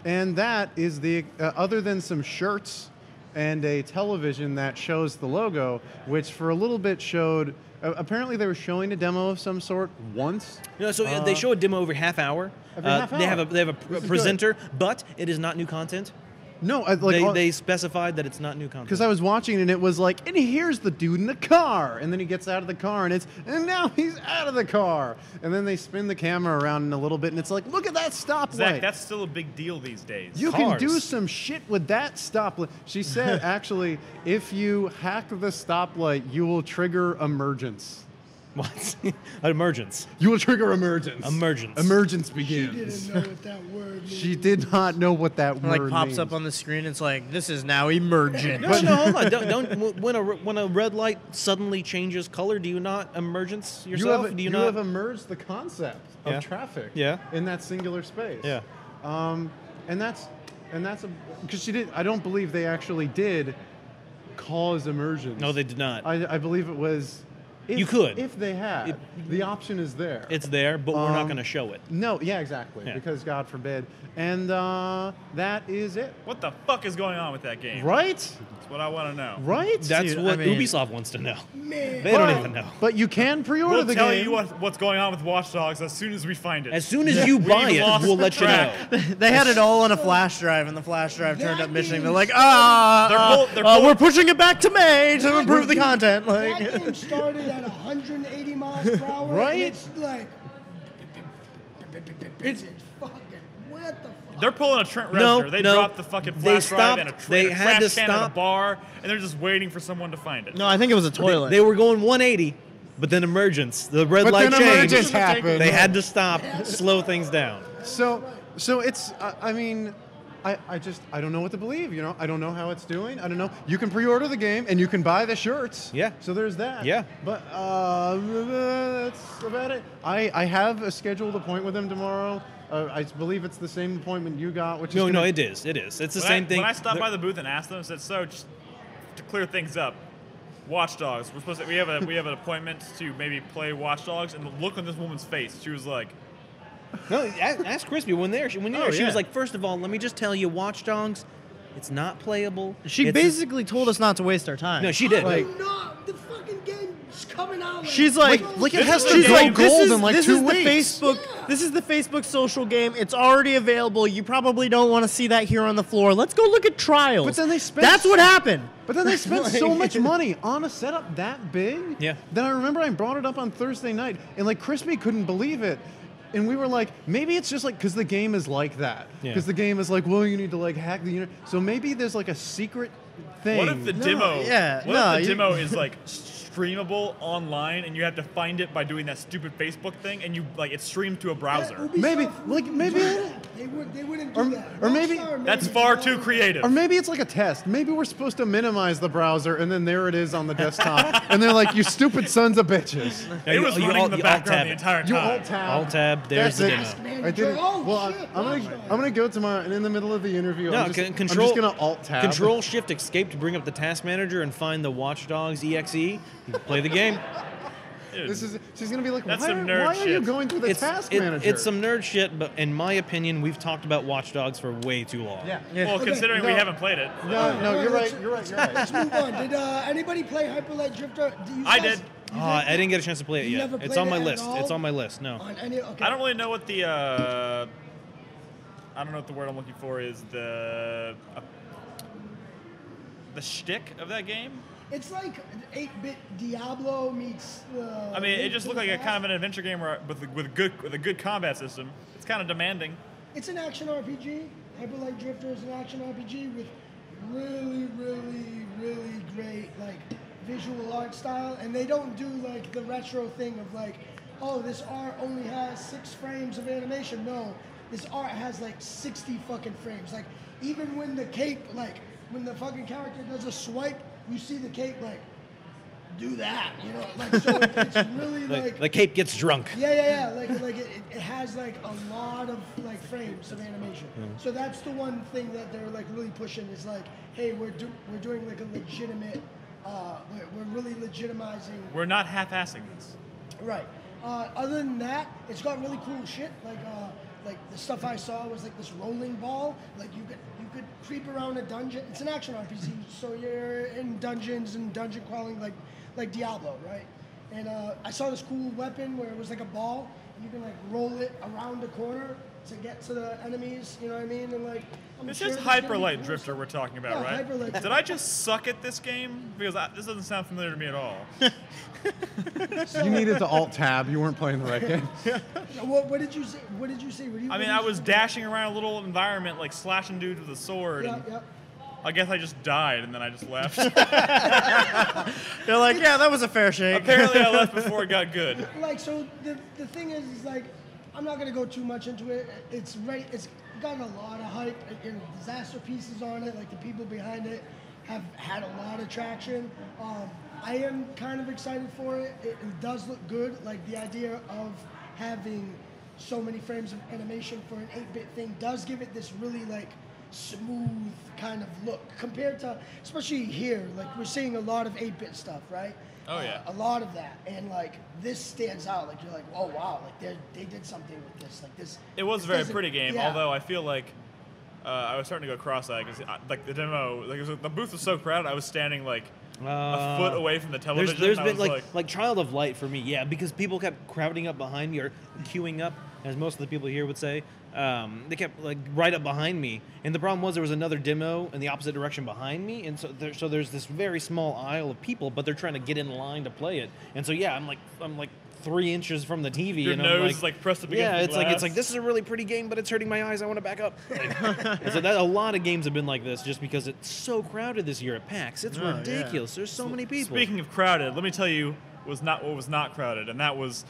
and that is the other than some shirts and a television that shows the logo, which for a little bit showed. Apparently, they were showing a demo of some sort once. No, so they show a demo every half hour. Every half They have hour. they have a This is presenter, but it is not new content. No, They specified that it's not new content. because I was watching and it was like, and here's the dude in the car, and then he gets out of the car and now he's out of the car, and then they spin the camera around in a little bit and it's like, look at that stoplight. Zach, that's still a big deal these days. You can do Cars. some shit with that stoplight. She said, actually, if you hack the stoplight, you will trigger emergence. What? Emergence. You will trigger emergence. Emergence. Emergence She begins. didn't know what that word means. She did not know what that Like word pops means. up on the screen. It's like this is now emergent. No, hold on. Don't when a red light suddenly changes color, do you not emergence yourself? You have emerged the concept of Yeah. traffic Yeah. in that singular space. Yeah. And that's because she did. I don't believe they actually did cause emergence. No, they did not. I believe it was. You could. if they had. The option is there. It's there, but we're not going to show it. No, yeah, exactly. Yeah. Because God forbid. And that is it. What the fuck is going on with that game? Right? That's what I want to know. Right? That's Dude, what I mean- Ubisoft wants to know. Man. They don't even know. But you can pre-order We'll the tell game. you what's going on with Watch Dogs as soon as we find it. As soon as you buy We've it, lost we'll let you track. know. They had it all on a flash drive, and the flash drive turned That up missing. They're game's- like, They're pull- we're pushing it back to May to improve the content. That Like, game started at 180 miles per hour. Right? And it's like. It's fucking. What the fuck? They're pulling a Trent No, Reznor. They no. dropped the fucking They flash drive and a, stopped. They a had trash to can at a stop. bar, and they're just waiting for someone to find it. no, I think it was a toilet. They were going 180, but then emergence. The red But light then changed. emergence happened. They had to stop, slow things down. So it's. I mean, I don't know what to believe. I don't know how it's doing. I don't know. You can pre-order the game and you can buy the shirts. Yeah. So there's that. Yeah. But that's about it. I have a scheduled appointment with them tomorrow. I believe it's the same appointment you got, which is No, gonna- it is. It is. It's the When same thing. When I stopped They're- by the booth and asked them, I said, "So, just to clear things up, Watch Dogs. We have an appointment to maybe play Watch Dogs." And the look on this woman's face, she was like, No, ask Krispy when there. She Oh, was yeah. like, first of all, let me just tell you, Watch Dogs, it's not playable. She It's- basically told us not to waste our time. No, she did. Like- No, the fucking game's coming out. She's like, like it This has is to the go game. gold in like this 2 is weeks. the Facebook. This is the Facebook social game. It's already available. You probably don't want to see that here on the floor. Let's go look at trials. But then they spent- That's what happened. But then they spent so much money on a setup that big. Yeah. That I remember I brought it up on Thursday night, and like Krispy couldn't believe it. And we were like, maybe it's just like because the game is like that. Yeah. Because the game is like, well, you need to like hack the unit. So maybe there's like a secret thing. "What if the demo? yeah, What no, if the you- demo is like streamable online, and you have to find it by doing that stupid Facebook thing, and it's streamed to a browser? Maybe, like, maybe- They wouldn't do that. or maybe- Rockstar That's made far it too all- creative. Or maybe it's like a test. Maybe we're supposed to minimize the browser, and then there it is on the desktop. And they're like, you stupid sons of bitches. It was You running in the alt background tab the it. entire You time. alt tab. Alt tab, there's That's the it. demo. Man, I didn't. oh, Well, shit, I'm gonna go tomorrow, and in the middle of the interview, No, I'm just control. gonna alt tab. Control Shift Escape to bring up the task manager and find the Watch Dogs EXE. You can play the game. Dude, She's gonna be like, That's why, some nerd why are you shit. going through the task manager? It's some nerd shit, but in my opinion, we've talked about Watch Dogs for way too long. Yeah. well, Okay, considering we no. haven't played it, No, you're right. You're right. You're right. Let's move on. Did anybody play Hyper Light Drifter? I did. I didn't get a chance to play it You yet. never It's played on my it at list. all? It's on my list. No. On any, okay. I don't really know what the I don't know what the word I'm looking for is, the shtick of that game. It's like 8-bit Diablo meets. I mean, it just looked like a kind of an adventure game with a good combat system. It's kind of demanding. It's an action RPG. Hyper Light Drifter is an action RPG with really, really, really great like visual art style, and they don't do like the retro thing of like, oh, this art only has 6 frames of animation. No, this art has like 60 fucking frames. Like even when the cape, like when the fucking character does a swipe, you see the cape like do that, you know, like so it's really like the cape gets drunk. yeah, like it has like a lot of like frames of animation. So that's the one thing that they're like really pushing is like, hey, we're doing like a legitimate, we're really legitimizing. We're not half-assing this. Right. Other than that, it's got really cool shit. Like the stuff I saw was like this rolling ball. Like you could creep around a dungeon. It's an action RPG, so you're in dungeons and dungeon crawling like Diablo, right? And I saw this cool weapon where it was like a ball, and you can like roll it around the corner to get to the enemies. You know what I mean? And like This is Hyper Light Drifter we're talking about, Yeah, right? Hyper Light Did I just suck at this game? Because this doesn't sound familiar to me at all. You needed to alt tab. You weren't playing the right game. What did you say? What did you say? I mean, I was dashing around a little environment, like slashing dudes with a sword. Yeah, And yeah. I guess I just died, and then I just left. You're like, yeah, that was a fair shake. Apparently, I left before it got good. Like, so the thing is like, I'm not gonna go too much into it. It's gotten a lot of hype. You know, disaster pieces on it. Like the people behind it have had a lot of traction. I am kind of excited for it. It does look good. Like the idea of having so many frames of animation for an 8-bit thing does give it this really like smooth kind of look compared to, especially here, like we're seeing a lot of 8-bit stuff, right? Oh, yeah. A lot of that, and like this stands out. Like you're like, oh wow, like they did something with this. Like this. It was a this very doesn't- pretty game, yeah. although I feel like I was starting to go cross-eyed because like the demo, the booth was so crowded. I was standing like a foot away from the television. There's I been was like Child of Light for me, yeah, because people kept crowding up behind me or queuing up, as most of the people here would say. They kept like right up behind me, and the problem was there was another demo in the opposite direction behind me, and so there's this very small aisle of people, but they're trying to get in line to play it, and so yeah, I'm like 3 inches from the TV, Your and nose I'm is like pressed up against yeah, the it's like glass. this is a really pretty game, but it's hurting my eyes. I want to back up. And so that a lot of games have been like this, just because it's so crowded this year at PAX. It's Oh, ridiculous. There's so many people. Speaking of crowded, let me tell you what was not crowded, and that was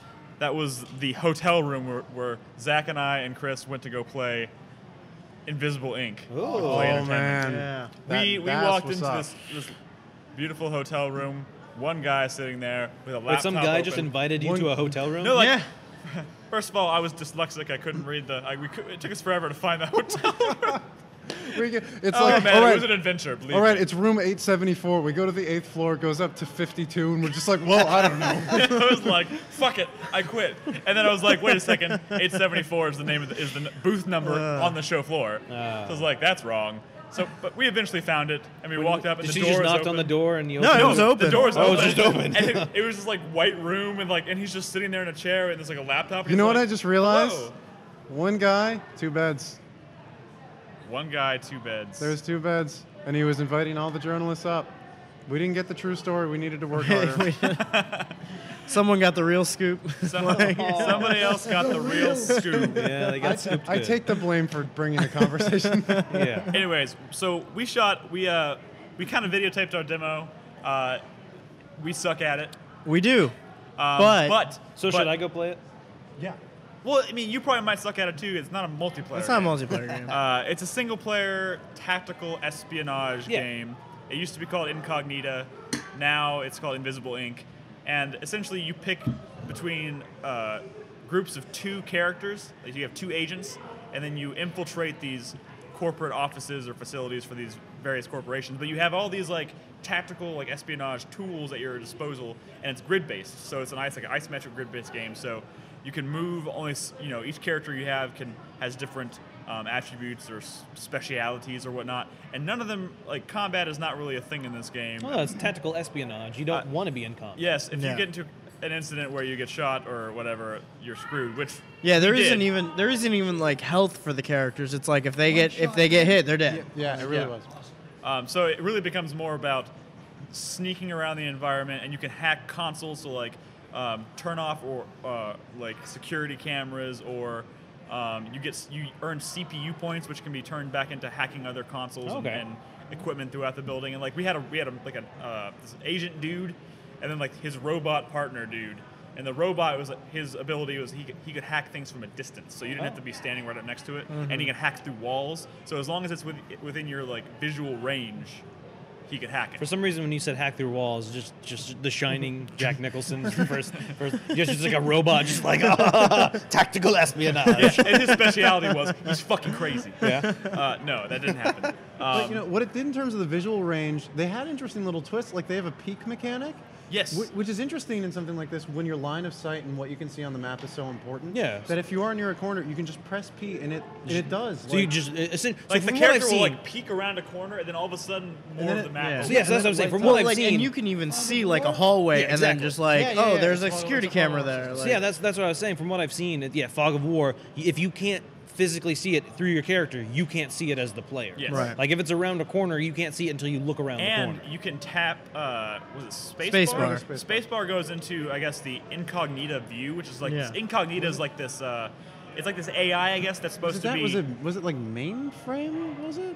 the hotel room where Zack and I and Chris went to go play Invisible Ink. Oh, Play Oh Entertainment. man. Yeah. We That's walked what's into up. this beautiful hotel room. One guy sitting there with a laptop. Wait, some guy just open. invited you to a hotel room? No, like, Yeah. first of all, I was dyslexic. I couldn't read it took us forever to find the hotel room. It's Oh like, man, all it right, was an adventure. Believe all right, me. it's room 874. We go to the 8th floor, it goes up to 52, and we're just like, well, I don't know. I was like, fuck it, I quit. And then I was like, wait a second, 874 is the name of is the booth number on the show floor. So I was like, that's wrong. So, but we eventually found it, and we walked up, and Did the she door just was knocked open. on the door and you No, opened it was open. The door's Oh, open. it was just open. And it was just like white room, and he's just sitting there in a chair, and there's like a laptop. And You know he's what I like, just realized? "Hello." One guy, 2 beds. One guy, 2 beds. There's 2 beds, and he was inviting all the journalists up. We didn't get the true story. We needed to work harder. Someone got the real scoop. Somebody else got the real scoop. Yeah, they got scooped I good. take the blame for bringing the conversation. Yeah. Anyways, so we kind of videotaped our demo. We suck at it. We do. But So should I go play it? Yeah. Well, I mean, you probably might suck at it too. It's not a multiplayer. It's not a game. multiplayer game. It's a single-player tactical espionage Yeah. game. It used to be called Incognita. Now it's called Invisible Ink. And essentially, you pick between groups of 2 characters. Like you have 2 agents, and then you infiltrate these corporate offices or facilities for these various corporations. But you have all these like tactical like espionage tools at your disposal, and it's grid-based. So it's an isometric grid-based game. So you can move only, each character you have has different attributes or specialities or whatnot, and none of them, like combat is not really a thing in this game. Oh, it's tactical espionage. You don't want to be in combat. Yes, if Yeah. you get into an incident where you get shot or whatever, you're screwed. Which Yeah, there we isn't did. even like health for the characters. It's like if they get hit, they're dead. Yeah, it really was. So it really becomes more about sneaking around the environment, and you can hack consoles to like turn off or like security cameras, or you earn CPU points, which can be turned back into hacking other consoles and equipment throughout the building. And like we had this agent dude, and then like his robot partner dude. And the robot was his ability was he could hack things from a distance, so you didn't have to be standing right up next to it, and he can hack through walls. So as long as it's within your like visual range, he could hack it. For some reason, when you said hack through walls, just The Shining, Jack Nicholson, first just like a robot, just like tactical espionage. And his speciality was he's fucking crazy. Yeah. No, that didn't happen. But you know what it did in terms of the visual range, they had interesting little twists. Like they have a peak mechanic. Yes. Which is interesting in something like this when your line of sight and what you can see on the map is so important. Yeah. That if you are near a corner, you can just press P and it does. So you just Like the character will like peek around a corner, and then all of a sudden more of the map. yeah. opens. So yes, that's what I'm saying. From Well, what I've like, seen, and you can even see like a hallway, Yeah, and then exactly. just like, Yeah, yeah, oh, yeah. there's a It's security it's a camera follow-up. there. So Like, yeah, that's what I was saying. From what I've seen, Fog of War. If you can't physically see it through your character, you can't see it as the player. Yes. Right. Like if it's around a corner, you can't see it until you look around the And corner. you can tap, was it Spacebar. spacebar? Spacebar goes into, I guess, the incognita view, which is like, Yeah. this incognita is like this, it's like this AI, I guess, that's supposed to be. Was it like mainframe? Was it?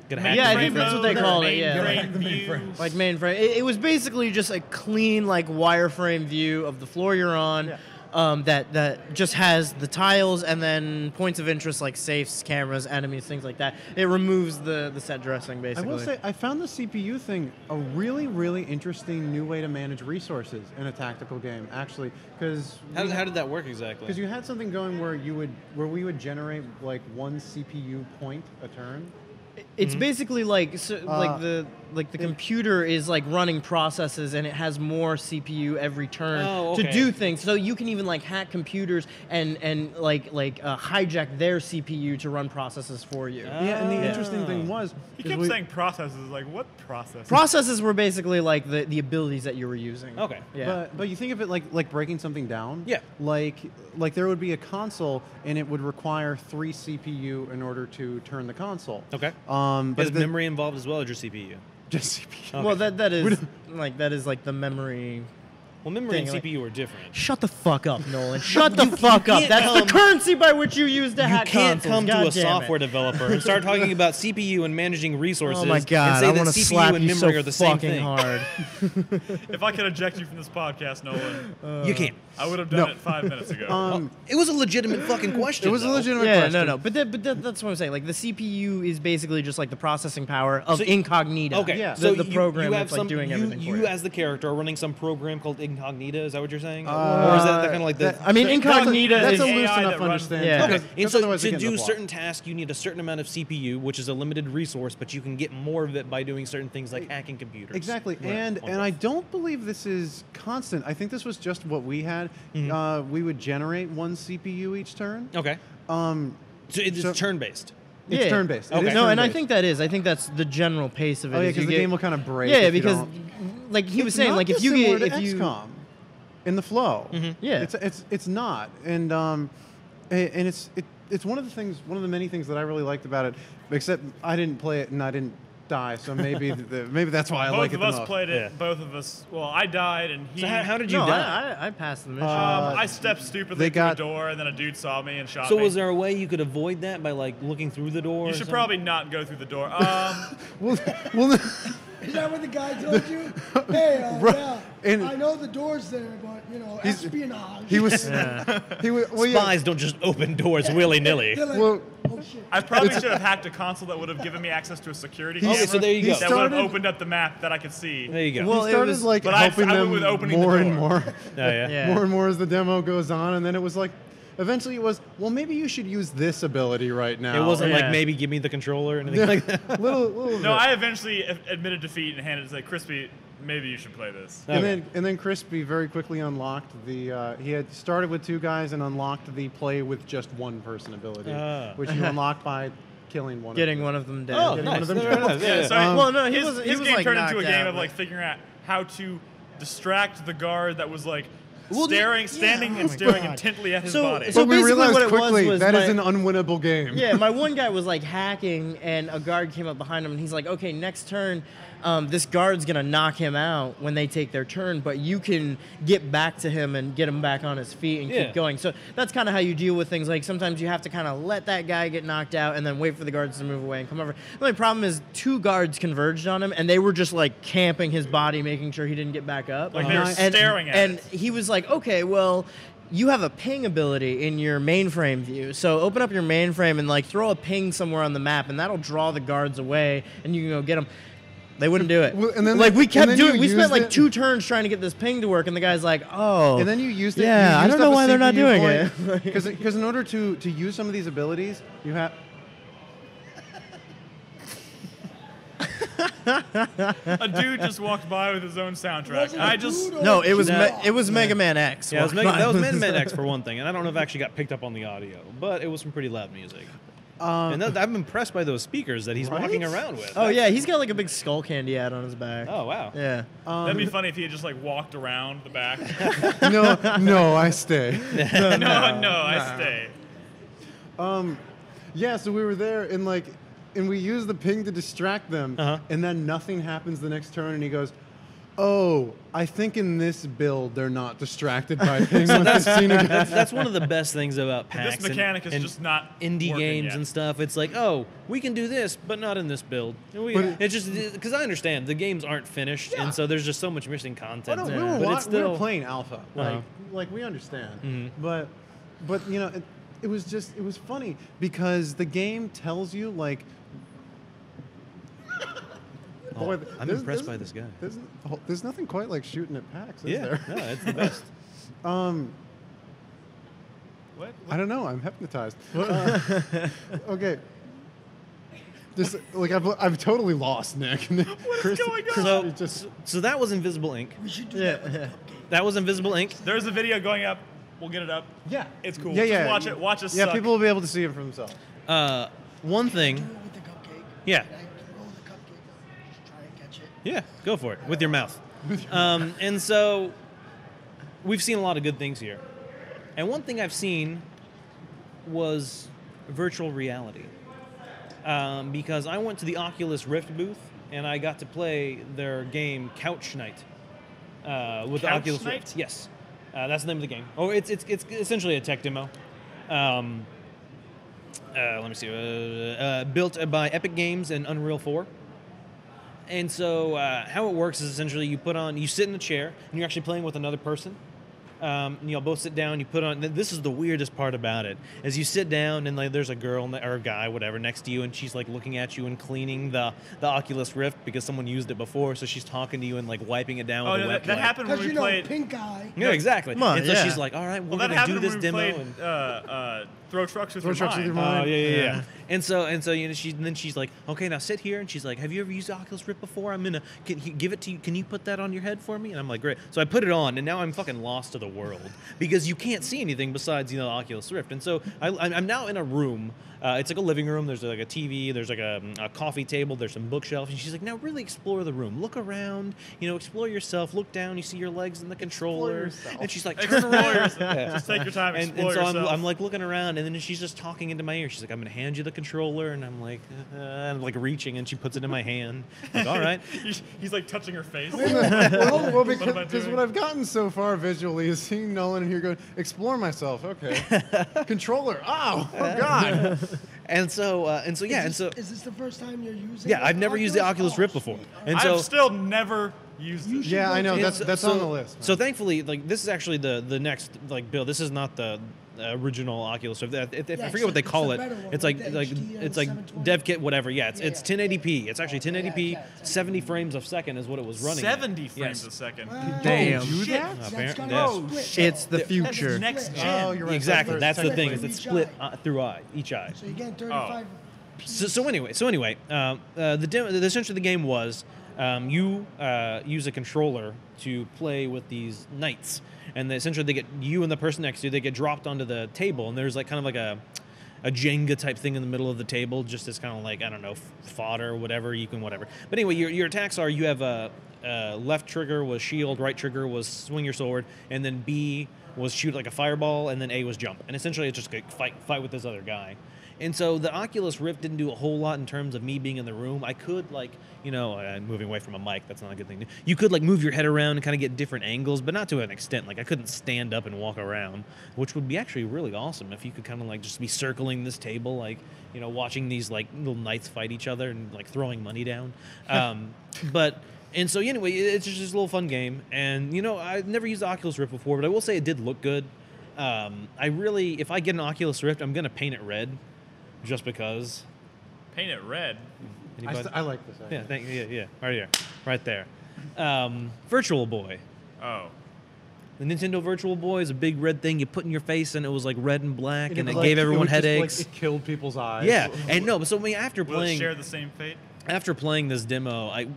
Gonna hack Yeah, I the think mainframe. that's what they mode or call it, yeah. mainframe view. like mainframe. It was basically just a clean like wireframe view of the floor you're on. Yeah. That just has the tiles and then points of interest like safes, cameras, enemies, things like that. It removes the set dressing I basically. will say I found the CPU thing a really, really interesting new way to manage resources in a tactical game. Actually, because How did that work exactly? because you had something going where we would generate like one CPU point a turn. It's basically like the computer is like running processes and it has more CPU every turn Oh, to okay. do things. So you can even like hack computers and hijack their CPU to run processes for you. Yeah, and the interesting thing was He is kept we- saying processes, like, what process? Processes were basically like the abilities that you were using. Okay. Yeah. But you think of it like breaking something down. Yeah. Like there would be a console and it would require 3 CPU in order to turn the console. Okay. But Is memory involved as well, or just CPU? just CPU. Well, that is like the memory. Well, memory and Thing, like- CPU are different. Shut the fuck up, Nolan. Shut the fuck up. can't That's the come- currency by which you use to You hack can't consoles. come to God a damn it. software developer and start talking about CPU and managing resources Oh my god! and say I that want to CPU slap and you memory so are the same fucking thing. hard. If I could eject you from this podcast, Nolan, You can't. I would have done it 5 minutes ago. It was a legitimate fucking question. it was a though. legitimate Yeah, question. no. But that's what I'm saying. Like the CPU is basically just like the processing power of So- incognito. Okay, Yeah. The so program you have that's like doing everything for you you. as the character are running some program called Incognita. Is that what you're saying? Or is that kind of like the? I mean, incognito That's is a loose AI enough that runs- understanding. Yeah. Okay, Because and so otherwise to it gets in do the plot. certain tasks, you need a certain amount of CPU, which is a limited resource, but you can get more of it by doing certain things like hacking computers. Exactly, Right. and Okay. I don't believe this is constant. I think this was just what we had. We would generate 1 CPU each turn. Okay. Um, So it's So- turn-based. it's Yeah. turn-based. It Okay. is No, and I turn-based. think that's the general pace of it. Oh yeah, is you because the get- game will kind of break. Yeah, if you because don't- like he was It's saying, not like if you dissimilar get to if you XCOM in the flow. Yeah. it's not, and it's one of the many things that I really liked about it. Except I didn't play it and I didn't die, so maybe maybe that's why I Both like it of the us most. played it. Yeah. Both of us. Well, I died, and he. So how did you no, die? I passed the mission. I stepped stupidly they through got- a door, and then a dude saw me and shot So me. was there a way you could avoid that by like looking through the door? You or should something? probably not go through the door. well, Is that what the guy told you? Hey, Right. yeah, And- I know the door's there, but He's- espionage. he was he was well, yeah. Spies don't just open doors willy-nilly. They're like, Well, oh shit. I probably should have hacked a console that would have given me access to a security Okay, camera. so there you go. That would have started- opened up the map that I could see. There you go. Well, he it started was- like But I helping went them with opening the more and door. more. Oh, yeah. Yeah. More and more as the demo goes on, and then it was like, eventually it was, well, maybe you should use this ability right now. It wasn't Yeah. like maybe give me the controller or anything like that. little No, bit. I eventually admitted defeat and handed it to like, Crispy, maybe you should play this. Okay. And then Krispy very quickly unlocked the. He had started with 2 guys and unlocked the play with just 1 person ability, Ah. which you unlock by killing one. Getting of one of them dead. Oh, Getting nice. one of them Very killed. nice. Yeah, yeah. So well, no, he his, was his he was game like turned into a knocked game out, of like but- figuring out how to distract the guard that was like standing and staring intently at his body. So But we basically realized what it quickly was that my- is an unwinnable game. Yeah, my one guy was like hacking, and a guard came up behind him, and he's like, "Okay, next turn, this guard's gonna knock him out when they take their turn, but you can get back to him and get him back on his feet and keep going." So that's kind of how you deal with things. Like sometimes you have to kind of let that guy get knocked out, and then wait for the guards to move away and come over. The only problem is 2 guards converged on him, and they were just like camping his body, making sure he didn't get back up. Like they were staring at and it. he was like, "Okay, well." You have a ping ability in your mainframe view. So open up your mainframe and like throw a ping somewhere on the map, and that'll draw the guards away, and you can go get them. They wouldn't do it. Well, and then like we and kept then doing. you We spent used like it- 2 turns trying to get this ping to work, and the guy's like, "Oh." And then you used it. Yeah, you I don't know why they're not doing it. Because in order to use some of these abilities, you have. A dude just walked by with his own soundtrack. Wasn't I a just dude or No, a it was kid? it was Mega Man X. Yeah, that was walked by. Mega Man X for one thing, and I don't know if it actually got picked up on the audio, but it was some pretty loud music. And I'm impressed by those speakers that he's walking around with. Oh yeah, he's got like a big skull candy ad on his back. Oh wow. Yeah. that'd be funny if he had just like walked around the back. No, I stay. no, I stay. Yeah, so we were there and we used the ping to distract them, and then nothing happens the next turn, and he goes, "Oh, I think in this build they're not distracted by ping when Casino gets." That's one of the best things about PAX. This mechanic is and just not indie working games yet. and stuff. It's like, oh, we can do this, but not in this build. And it's just because I understand the games aren't finished, and so there's just so much missing Oh, content. no, But it's we still were playing alpha. Like we understand. But you know, it was funny because the game tells you like. Boy, I'm impressed by this guy. There's nothing quite like shooting at PAX, is Yeah, there? no, it's the best. What? I don't know. I'm hypnotized. Okay. This I've totally lost Nick. What is going on? So that was Invisible Ink. We should do that with the cupcake. That was Invisible Ink. There's a video going up. We'll get it up. Yeah, It's cool. Yeah, Just yeah. watch it. Watch us Yeah, suck. people will be able to see it for themselves. One Do thing. it with the cupcake. Yeah. Can I throw the cupcake? Just try and catch it. Yeah, go for it with your mouth. And so we've seen a lot of good things here. And one thing I've seen was virtual reality. Because I went to the Oculus Rift booth and I got to play their game Couch Night with the Couch Oculus Night? Rift. Yes, that's the name of the game. Oh, it's essentially a tech demo. Let me see. Built by Epic Games and Unreal 4. And so how it works is essentially you sit in a chair and you're actually playing with another person. And you'll both sit down. You put on. This is the weirdest part about it, is you sit down and like there's a girl or a guy, whatever, next to you, and she's like looking at you and cleaning the Oculus Rift because someone used it before, so she's talking to you and like wiping it down Oh, with a no, wet that wipe. happened when Because we you know, played. pink eye. Yeah, exactly. Come on, and so yeah. she's like, "All right, we're Well, that gonna do happened this when we demo." played Throw Trucks with Throw Your Trucks with Mind. Your Mind. Yeah. And so you know, then she's like, okay, now sit here, and she's like, have you ever used Oculus Rift before? Can you give it to you? Can you put that on your head for me? And I'm like, great. So I put it on, and now I'm fucking lost to the world because you can't see anything besides the Oculus Rift. And so I'm now in a room. It's like a living room. There's like a TV. There's like a coffee table. There's some bookshelves. And she's like, now really explore the room. Look around. Explore yourself. Look down. You see your legs in the controller. yourself. And she's like, turn Explore around. yourself. Yeah. Just take your time. And Explore so yourself. I'm like looking around, and then she's just talking into my ear. She's like, I'm going to hand you the controller. And I'm like reaching, and she puts it in my hand. Like, all right. He's like touching her face. Well, am I because doing? what I've gotten so far visually is seeing Nolan in here going, explore myself. Okay. Controller. Oh God. And so yeah. Is this the first time you're using? Yeah, I've never used the Oculus Rift before. Sweet. And so I've still never used it. Yeah, I know. And That's so- on the list. So thankfully, like this is actually the next build. This is not the original Oculus Rift. I forget what they it's call the it. better one It's with like the like HD it's like 720. dev kit whatever. Yeah, it's Yeah, 1080p. It's actually 1080p, yeah, 70 frames a second is what it was running. at. 70 frames Yes. a second. Damn. do Shit. that? That's Apparent- gonna yes. split. It's the That's future. next gen. Oh, you're right. Exactly. That's the Second thing. frame. Is it's Each split eye. through each eye. So you're getting 35. So anyway, essentially the game was you use a controller to play with these knights, and essentially they get you and the person next to you. They get dropped onto the table, and there's like kind of like a Jenga type thing in the middle of the table, just as kind of like, I don't know, fodder, whatever, you can whatever. But anyway, your attacks are, you have a left trigger was shield, right trigger was swing your sword, and then B was shoot like a fireball, and then A was jump. And essentially it's just like fight with this other guy. And so the Oculus Rift didn't do a whole lot in terms of me being in the room. I could, like, you know, moving away from a mic, that's not a good thing. You could, like, move your head around and kind of get different angles, but not to an extent. Like, I couldn't stand up and walk around, which would be actually really awesome if you could kind of, like, just be circling this table, like, you know, watching these, like, little knights fight each other and, like, throwing money down. And so, anyway, it's just a little fun game. And, you know, I've never used the Oculus Rift before, but I will say it did look good. If I get an Oculus Rift, I'm going to paint it red. Just because. Paint it red. I like this idea. Yeah, right there. Virtual Boy. Oh. The Nintendo Virtual Boy is a big red thing you put in your face, and it was like red and black, and it like, gave everyone it would just, headaches. like, it killed people's eyes. Yeah, and no, but so I mean, after Will it playing, share the same fate? after playing this demo, I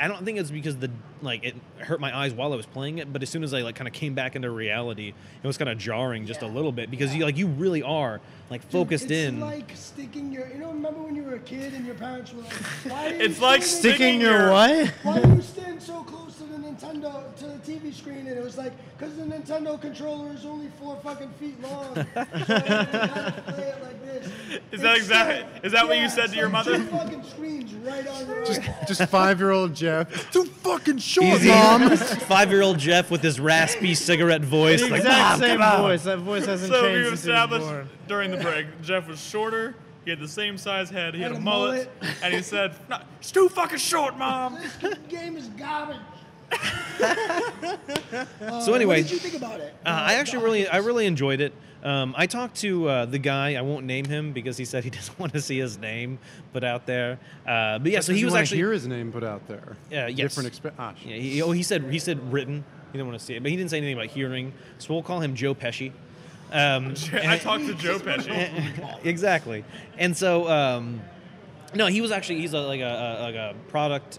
don't think it's because it hurt my eyes while I was playing it, but as soon as I like kind of came back into reality, it was kind of jarring just a little bit because you really are like focused in. It's like sticking your. You know, remember when you were a kid and your parents were like, "Why are you It's like Sticking your what? Why do you stand so close to the TV screen?" And it was like, "Because the Nintendo controller is only 4 fucking feet long." So I had to play it like this. Is that what you said to your mother? 2 fucking screens right on your eye. Just 5-year-old Jeff. Too fucking short, Easy. Mom. 5-year-old Jeff with his raspy cigarette voice. The Like, exact "Mom, same come on." voice. That voice hasn't So we changed since he was established born. during the break, Jeff was shorter, he had the same size head, he had Had a a mullet, mullet. and he said, "No, it's too fucking short, Mom." This game is garbage. So anyway, What did you think about it? I actually really enjoyed it. I talked to the guy. I won't name him because he said he doesn't want to see his name put out there. But yeah, so he was actually hear his name put out there. yes. Different shit. Yeah, he said written. He didn't want to see it, but he didn't say anything about hearing. So we'll call him Joe Pesci. I talked to Joe Pesci. Exactly. And so no, he's like a product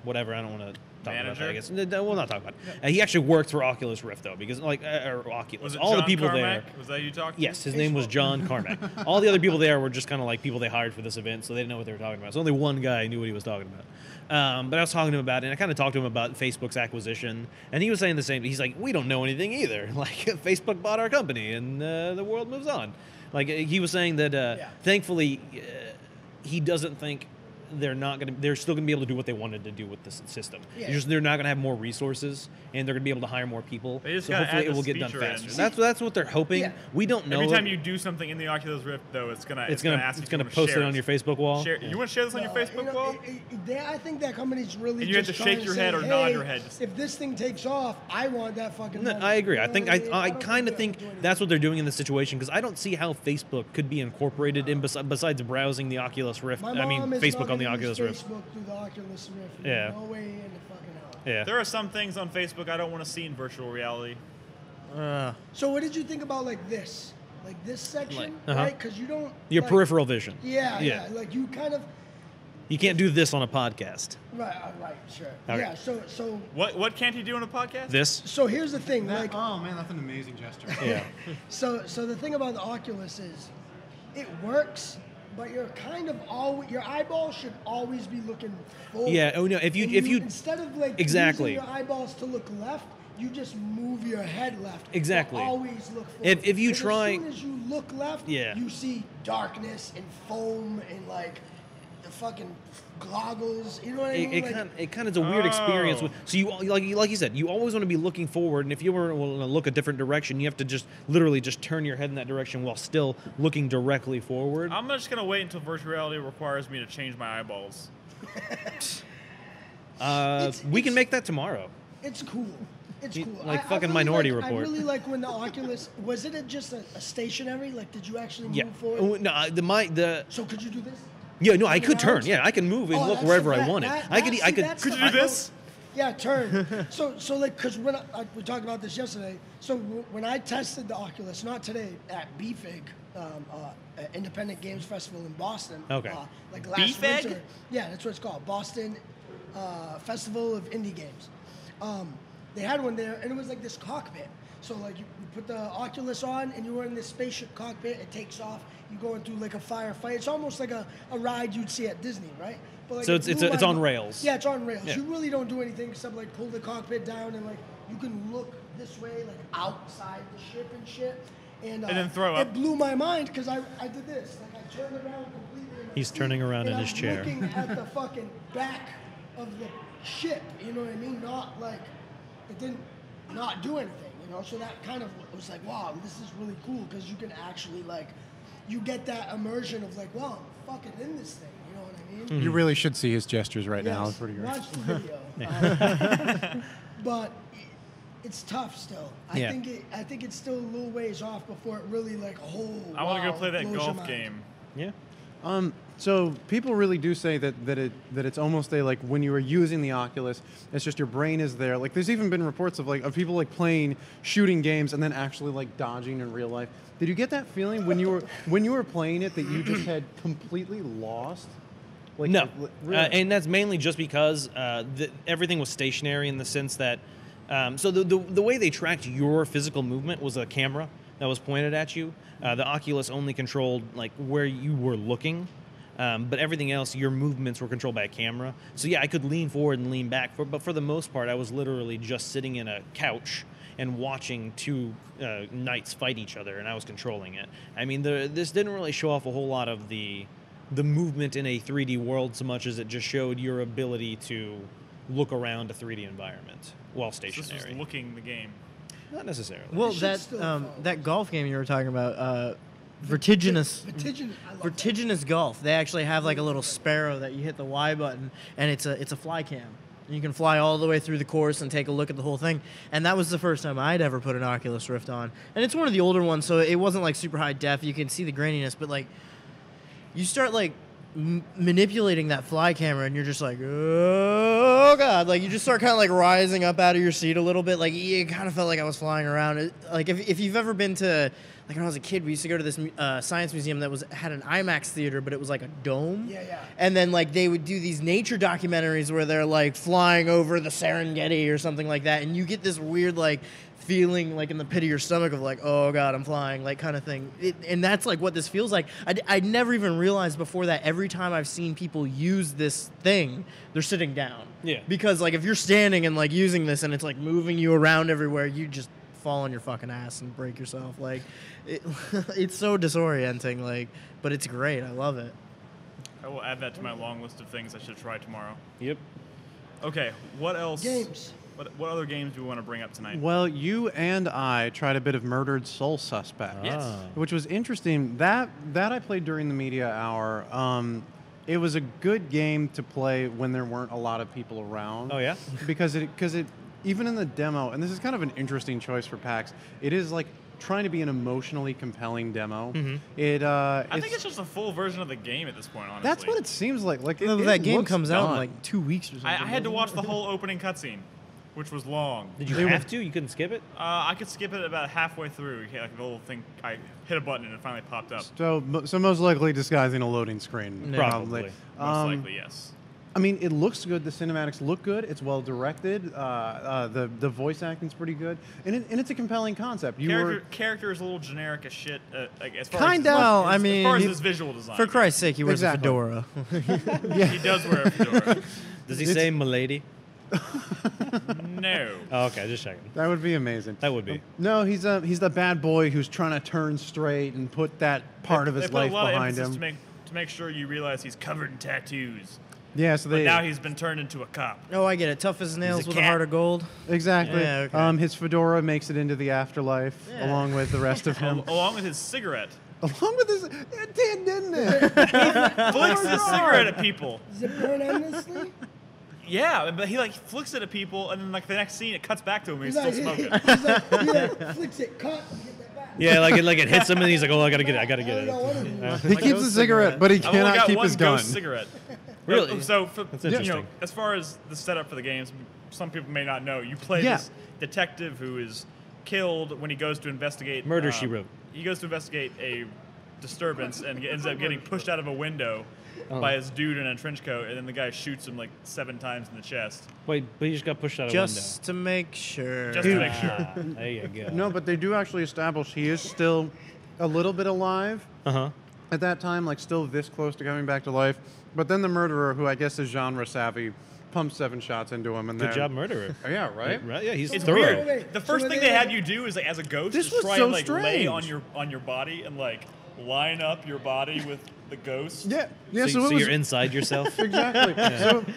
whatever. I don't want to talk Manager? about that, I guess. No, we'll not talk about it. He actually worked for Oculus Rift though, because or Oculus. Was it all John the people Carmack? there. Was that you talking Yes, to? his name was John Carmack. All the other people there were just kind of like people they hired for this event, so they didn't know what they were talking about. So only one guy knew what he was talking about. But I was talking to him about it, and I kind of talked to him about Facebook's acquisition, and he was saying the same. He's like, we don't know anything either. Like, Facebook bought our company, and the world moves on. Like, he was saying that, thankfully, he doesn't think they're still gonna be able to do what they wanted to do with this system. Yeah. They're not gonna have more resources, and they're gonna be able to hire more people. They just So gotta hopefully add it will this get done feature in. faster. That's what they're hoping. Yeah. We don't know. Every time you do something in the Oculus Rift, though, it's gonna ask it's if gonna you wanna post share it on your Facebook wall. You want to share this on your Facebook wall? I think that company's really. And you have just to shake trying your say, head or hey, nod your head. If this thing takes off, I want that fucking. No, money. I agree. You I know think what mean? I don't kind of they're think doing that's what they're doing in this situation because I don't see how Facebook could be incorporated in besides browsing the Oculus Rift. My I mean, mom is Facebook not on the gonna Oculus use Rift. Facebook through the Oculus Rift. Yeah. No way in the fucking hell. Yeah. There are some things on Facebook I don't want to see in virtual reality. So what did you think about like this section, uh-huh. right? Because you don't. Your like, peripheral vision. Yeah. Like you kind of. You can't do this on a podcast. Right. Sure. Okay. Yeah. So What can't he do on a podcast? This. so here's the thing. That, Like oh man, that's an amazing gesture. Yeah. so the thing about the Oculus is, it works. But you're kind of always, your eyeballs should always be looking forward. Yeah. Oh no. If you instead of like exactly using your eyeballs to look left, you just move your head left. Exactly. To always look forward. If you And try- as soon as you look left, Yeah. you see darkness and foam and like the fucking goggles. You know what I mean? It kind of is a weird experience. Oh. So you like you said, you always want to be looking forward, and if you were to look a different direction, you have to just literally just turn your head in that direction while still looking directly forward. I'm just gonna wait until virtual reality requires me to change my eyeballs. We can make that tomorrow. It's cool. It's You- cool. like I fucking really Minority like, Report. I really like when the Oculus was it just a stationary? Like, did you actually Yeah. move forward? Oh, no, the So could you do this? yeah, no, I could around? turn. Yeah, I can move and Oh, look that's- wherever I that- wanted. that- I could. see, I could. that's Could the you do fucking- this? Yeah, turn. so like, cause when we talked about this yesterday. So when I tested the Oculus, not today, at BFIG, Independent Games Festival in Boston. Okay. Like last BFIG? winter. Yeah, that's what it's called, Boston Festival of Indie Games. They had one there, and it was like this cockpit. So like you put the Oculus on and you're in this spaceship cockpit. It takes off. You're going through like a firefight. It's almost like a ride you'd see at Disney, right? But like So it's on rails. Yeah, it's on rails. Yeah. You really don't do anything except like pull the cockpit down and like you can look this way, like outside the ship and shit. And then throw up. It blew my mind because I did this. Like I turned around completely. In my He's seat, turning around and in I'm his chair. Looking at the fucking back of the ship. You know what I mean? Not like it didn't not do anything. You know, so that kind of was like, wow, this is really cool because you can actually like, you get that immersion of like, wow, I'm fucking in this thing. You know what I mean? You really should see his gestures right now. Yes, It's pretty great. watch the video. But it's tough still. I Yeah. think it's still a little ways off before it really like, oh, I want to wow, go play that blows your golf mind. game. Yeah. So people really do say that it's almost like when you were using the Oculus, it's just your brain is there. Like there's even been reports of people like playing shooting games and then actually like dodging in real life. Did you get that feeling when you were playing it that you just had completely lost? Like, No, really? and that's mainly just because everything was stationary in the sense that, so the way they tracked your physical movement was a camera that was pointed at you. The Oculus only controlled like where you were looking, but everything else, your movements were controlled by a camera. So yeah, I could lean forward and lean back, but for the most part, I was literally just sitting in a couch and watching two knights fight each other, and I was controlling it. I mean, this didn't really show off a whole lot of the movement in a 3D world so much as it just showed your ability to look around a 3D environment while So this stationary. was looking the game. Not necessarily. Well, should that still follow. that golf game you were talking about, vertiginous. I love Vertiginous golf. They actually have like a little sparrow that you hit the Y button, and it's a fly cam. And you can fly all the way through the course and take a look at the whole thing. And that was the first time I'd ever put an Oculus Rift on. And it's one of the older ones, so it wasn't like super high def. You can see the graininess, but like you start like manipulating that fly camera, and you're just like, oh god! Like you just start kind of like rising up out of your seat a little bit. Like it kind of felt like I was flying around. Like if you've ever been to, like when I was a kid, we used to go to this science museum that had an IMAX theater, but it was like a dome. Yeah. And then like they would do these nature documentaries where they're like flying over the Serengeti or something like that, and you get this weird like feeling like in the pit of your stomach of like, oh god, I'm flying, like kind of thing. And that's like what this feels like. I never even realized before that every time I've seen people use this thing, they're sitting down. Yeah. Because like if you're standing and like using this and it's like moving you around everywhere, you just fall on your fucking ass and break yourself. Like it's so disorienting, like, but it's great. I love it. I will add that to my long list of things I should try tomorrow. Yep. Okay, what else? Games. What other games do we want to bring up tonight? Well, you and I tried a bit of Murdered Soul Suspect, Yes. which was interesting. That I played during the media hour. It was a good game to play when there weren't a lot of people around. Oh yeah. because it even in the demo, and this is kind of an interesting choice for PAX. It is like trying to be an emotionally compelling demo. I think it's just a full version of the game at this point, honestly. That's what it seems like. Like That game looks comes out in done. like 2 weeks or something. I had to doesn't watch it? the whole opening cutscene, which was long. Did you have to? You couldn't skip it? I could skip it about halfway through. Like the little thing, I hit a button and it finally popped up. So most likely disguising a loading screen. Yeah. Probably. Most likely, yes. I mean, it looks good. The cinematics look good. It's well directed. The voice acting's pretty good, and it's a compelling concept. Character is a little generic as shit. Like as far Kinda. as Well, I as mean, far as he- his visual design. For Christ's sake, he wears Exactly. a fedora. He does wear a fedora. Does he say "milady"? No. Oh, okay, just checking. That would be amazing. That would be. No, he's the bad boy who's trying to turn straight and put that part of his They put life a lot behind of emphasis him. to make sure you realize he's covered in tattoos. Yeah, so But they now he's been turned into a cop. Oh, I get it. Tough as nails with a cat. heart of gold. exactly. Yeah, okay. His fedora makes it into the afterlife Yeah. along with the rest of him. Along with his cigarette. Along with his, it did, didn't it? Flicks his cigarette at people. Does it burn endlessly? Yeah, but he like flicks it at people, and then like the next scene, it cuts back to him, and he's still smoking. He like flicks it, cut, and get that back. Yeah, like it hits him, and he's like, "Oh, I gotta get it. I gotta I get don't know what it it." is. He keeps the cigarette, but he I've only cannot got keep one his gun. ghost cigarette. Really? So, That's you know, interesting. as far as the setup for the games, some people may not know. You play Yeah. this detective who is killed when he goes to investigate Murder, She Wrote. He goes to investigate a disturbance and ends up getting pushed out of a window by his dude in a trench coat, and then the guy shoots him like 7 times in the chest. Wait, but he just got pushed out of Just to make sure. Just to make sure. window. There you go. No, but they do actually establish he is still a little bit alive Uh-huh. at that time, like still this close to coming back to life. But then the murderer, who I guess is genre savvy, pumps 7 shots into him. And Good then- job, murderer. Oh, yeah, right? Right? Yeah, he's It's thorough. weird. Wait, The so first were thing they they had like- you do is like, as a ghost, This is was try so and like lay strange. on your body and like line up your body with the ghost. Yeah. Yeah, So, so, it so was you're inside yourself. exactly.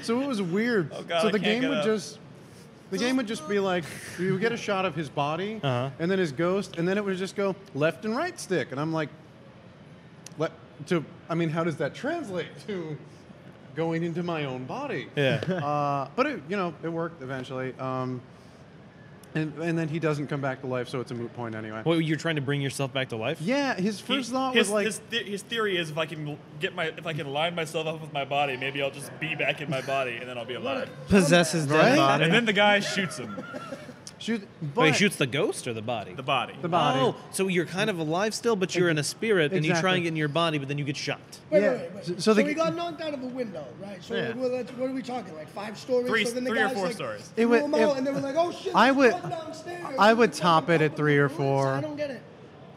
So it was weird. Oh, God, so I the can't game get would up. just be like you would get a shot of his body and then his ghost, and then it would just go left and right stick, and I'm like, how does that translate to going into my own body? Yeah. But it worked eventually. And then he doesn't come back to life, so it's a moot point anyway. Well, you're trying to bring yourself back to life? Yeah, his first thought was like, his theory is if I can line myself up with my body, maybe I'll just be back in my body and then I'll be alive. Possess his dead Right? body. And then the guy shoots him. shoot, But he but- shoots the ghost or the body? The body. the body. Oh, so you're kind of alive still, but you're in a spirit, and you try Exactly. and get in your body, but then you get shot. Wait, Yeah. wait, wait. So So, the- he got knocked out of a window, right? So Yeah. what are we talking? Like 5 stories? Three- so then the three or guys, 4 like, stories. It threw would- him it- out, and they were like, "Oh shit!" I there's would- one downstairs. I would What top the it at fuck? 3 or What? 4. I don't get it.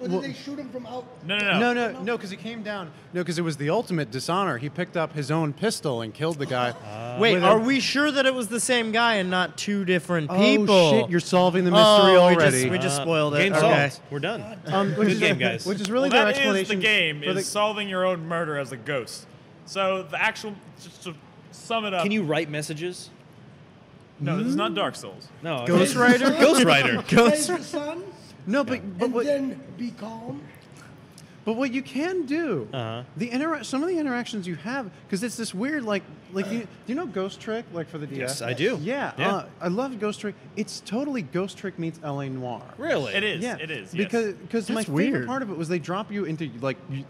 Or Well- did they shoot him from out? No. No, because he came down. No, because it was the ultimate dishonor. He picked up his own pistol and killed the guy. Wait, with a- are we sure that it was the same guy and not 2 different Oh people? shit! You're solving the mystery Oh, already. we just spoiled it. Game Okay. solved. We're done. Which Good is, game, guys. Which is really Well, their that is explanation. the game, for is solving your own murder as a ghost. So the actual, just to sum it up. Can you write messages? No, this is not Dark Souls. No. okay. Ghost Rider? Ghost Rider. Raise the sun, No, but and what, then be calm. but what you can do, Uh-huh. some of the interactions you have, because it's this weird do you know Ghost Trick for the DS? Yes, I do. Yeah, Yeah. I love Ghost Trick. It's totally Ghost Trick meets LA Noire. Really? It is. Yeah, It is. Yes. Because my That's favorite weird. part of it was they drop you into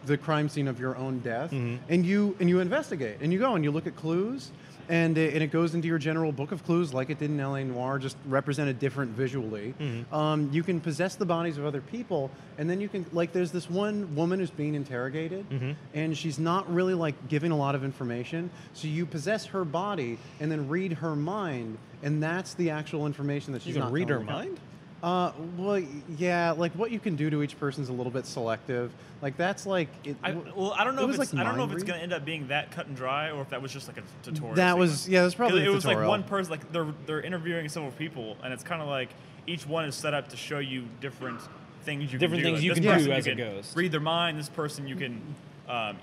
the crime scene of your own death, Mm-hmm. and you investigate, and you go and you look at clues, and it goes into your general book of clues like it did in LA Noire, just represented different visually. Mm-hmm. You can possess the bodies of other people, and then you can there's this one woman who's being interrogated, Mm-hmm. and she's not really giving a lot of information, so you possess her body and then read her mind, and that's the actual information that she's You can not read her telling the cop. mind? Well, yeah, what you can do to each person's a little bit selective. That's I don't know it if was it's, I don't know if mind it's read. going to end up being that cut and dry, or if that was just like a tutorial. That was sequence. that's probably 'Cause a it was tutorial. like one person, like they're interviewing several people, and it's kind of like each one is set up to show you different things you Different can do. things you Like, can this do person as you a can ghost. Read their mind. This person you can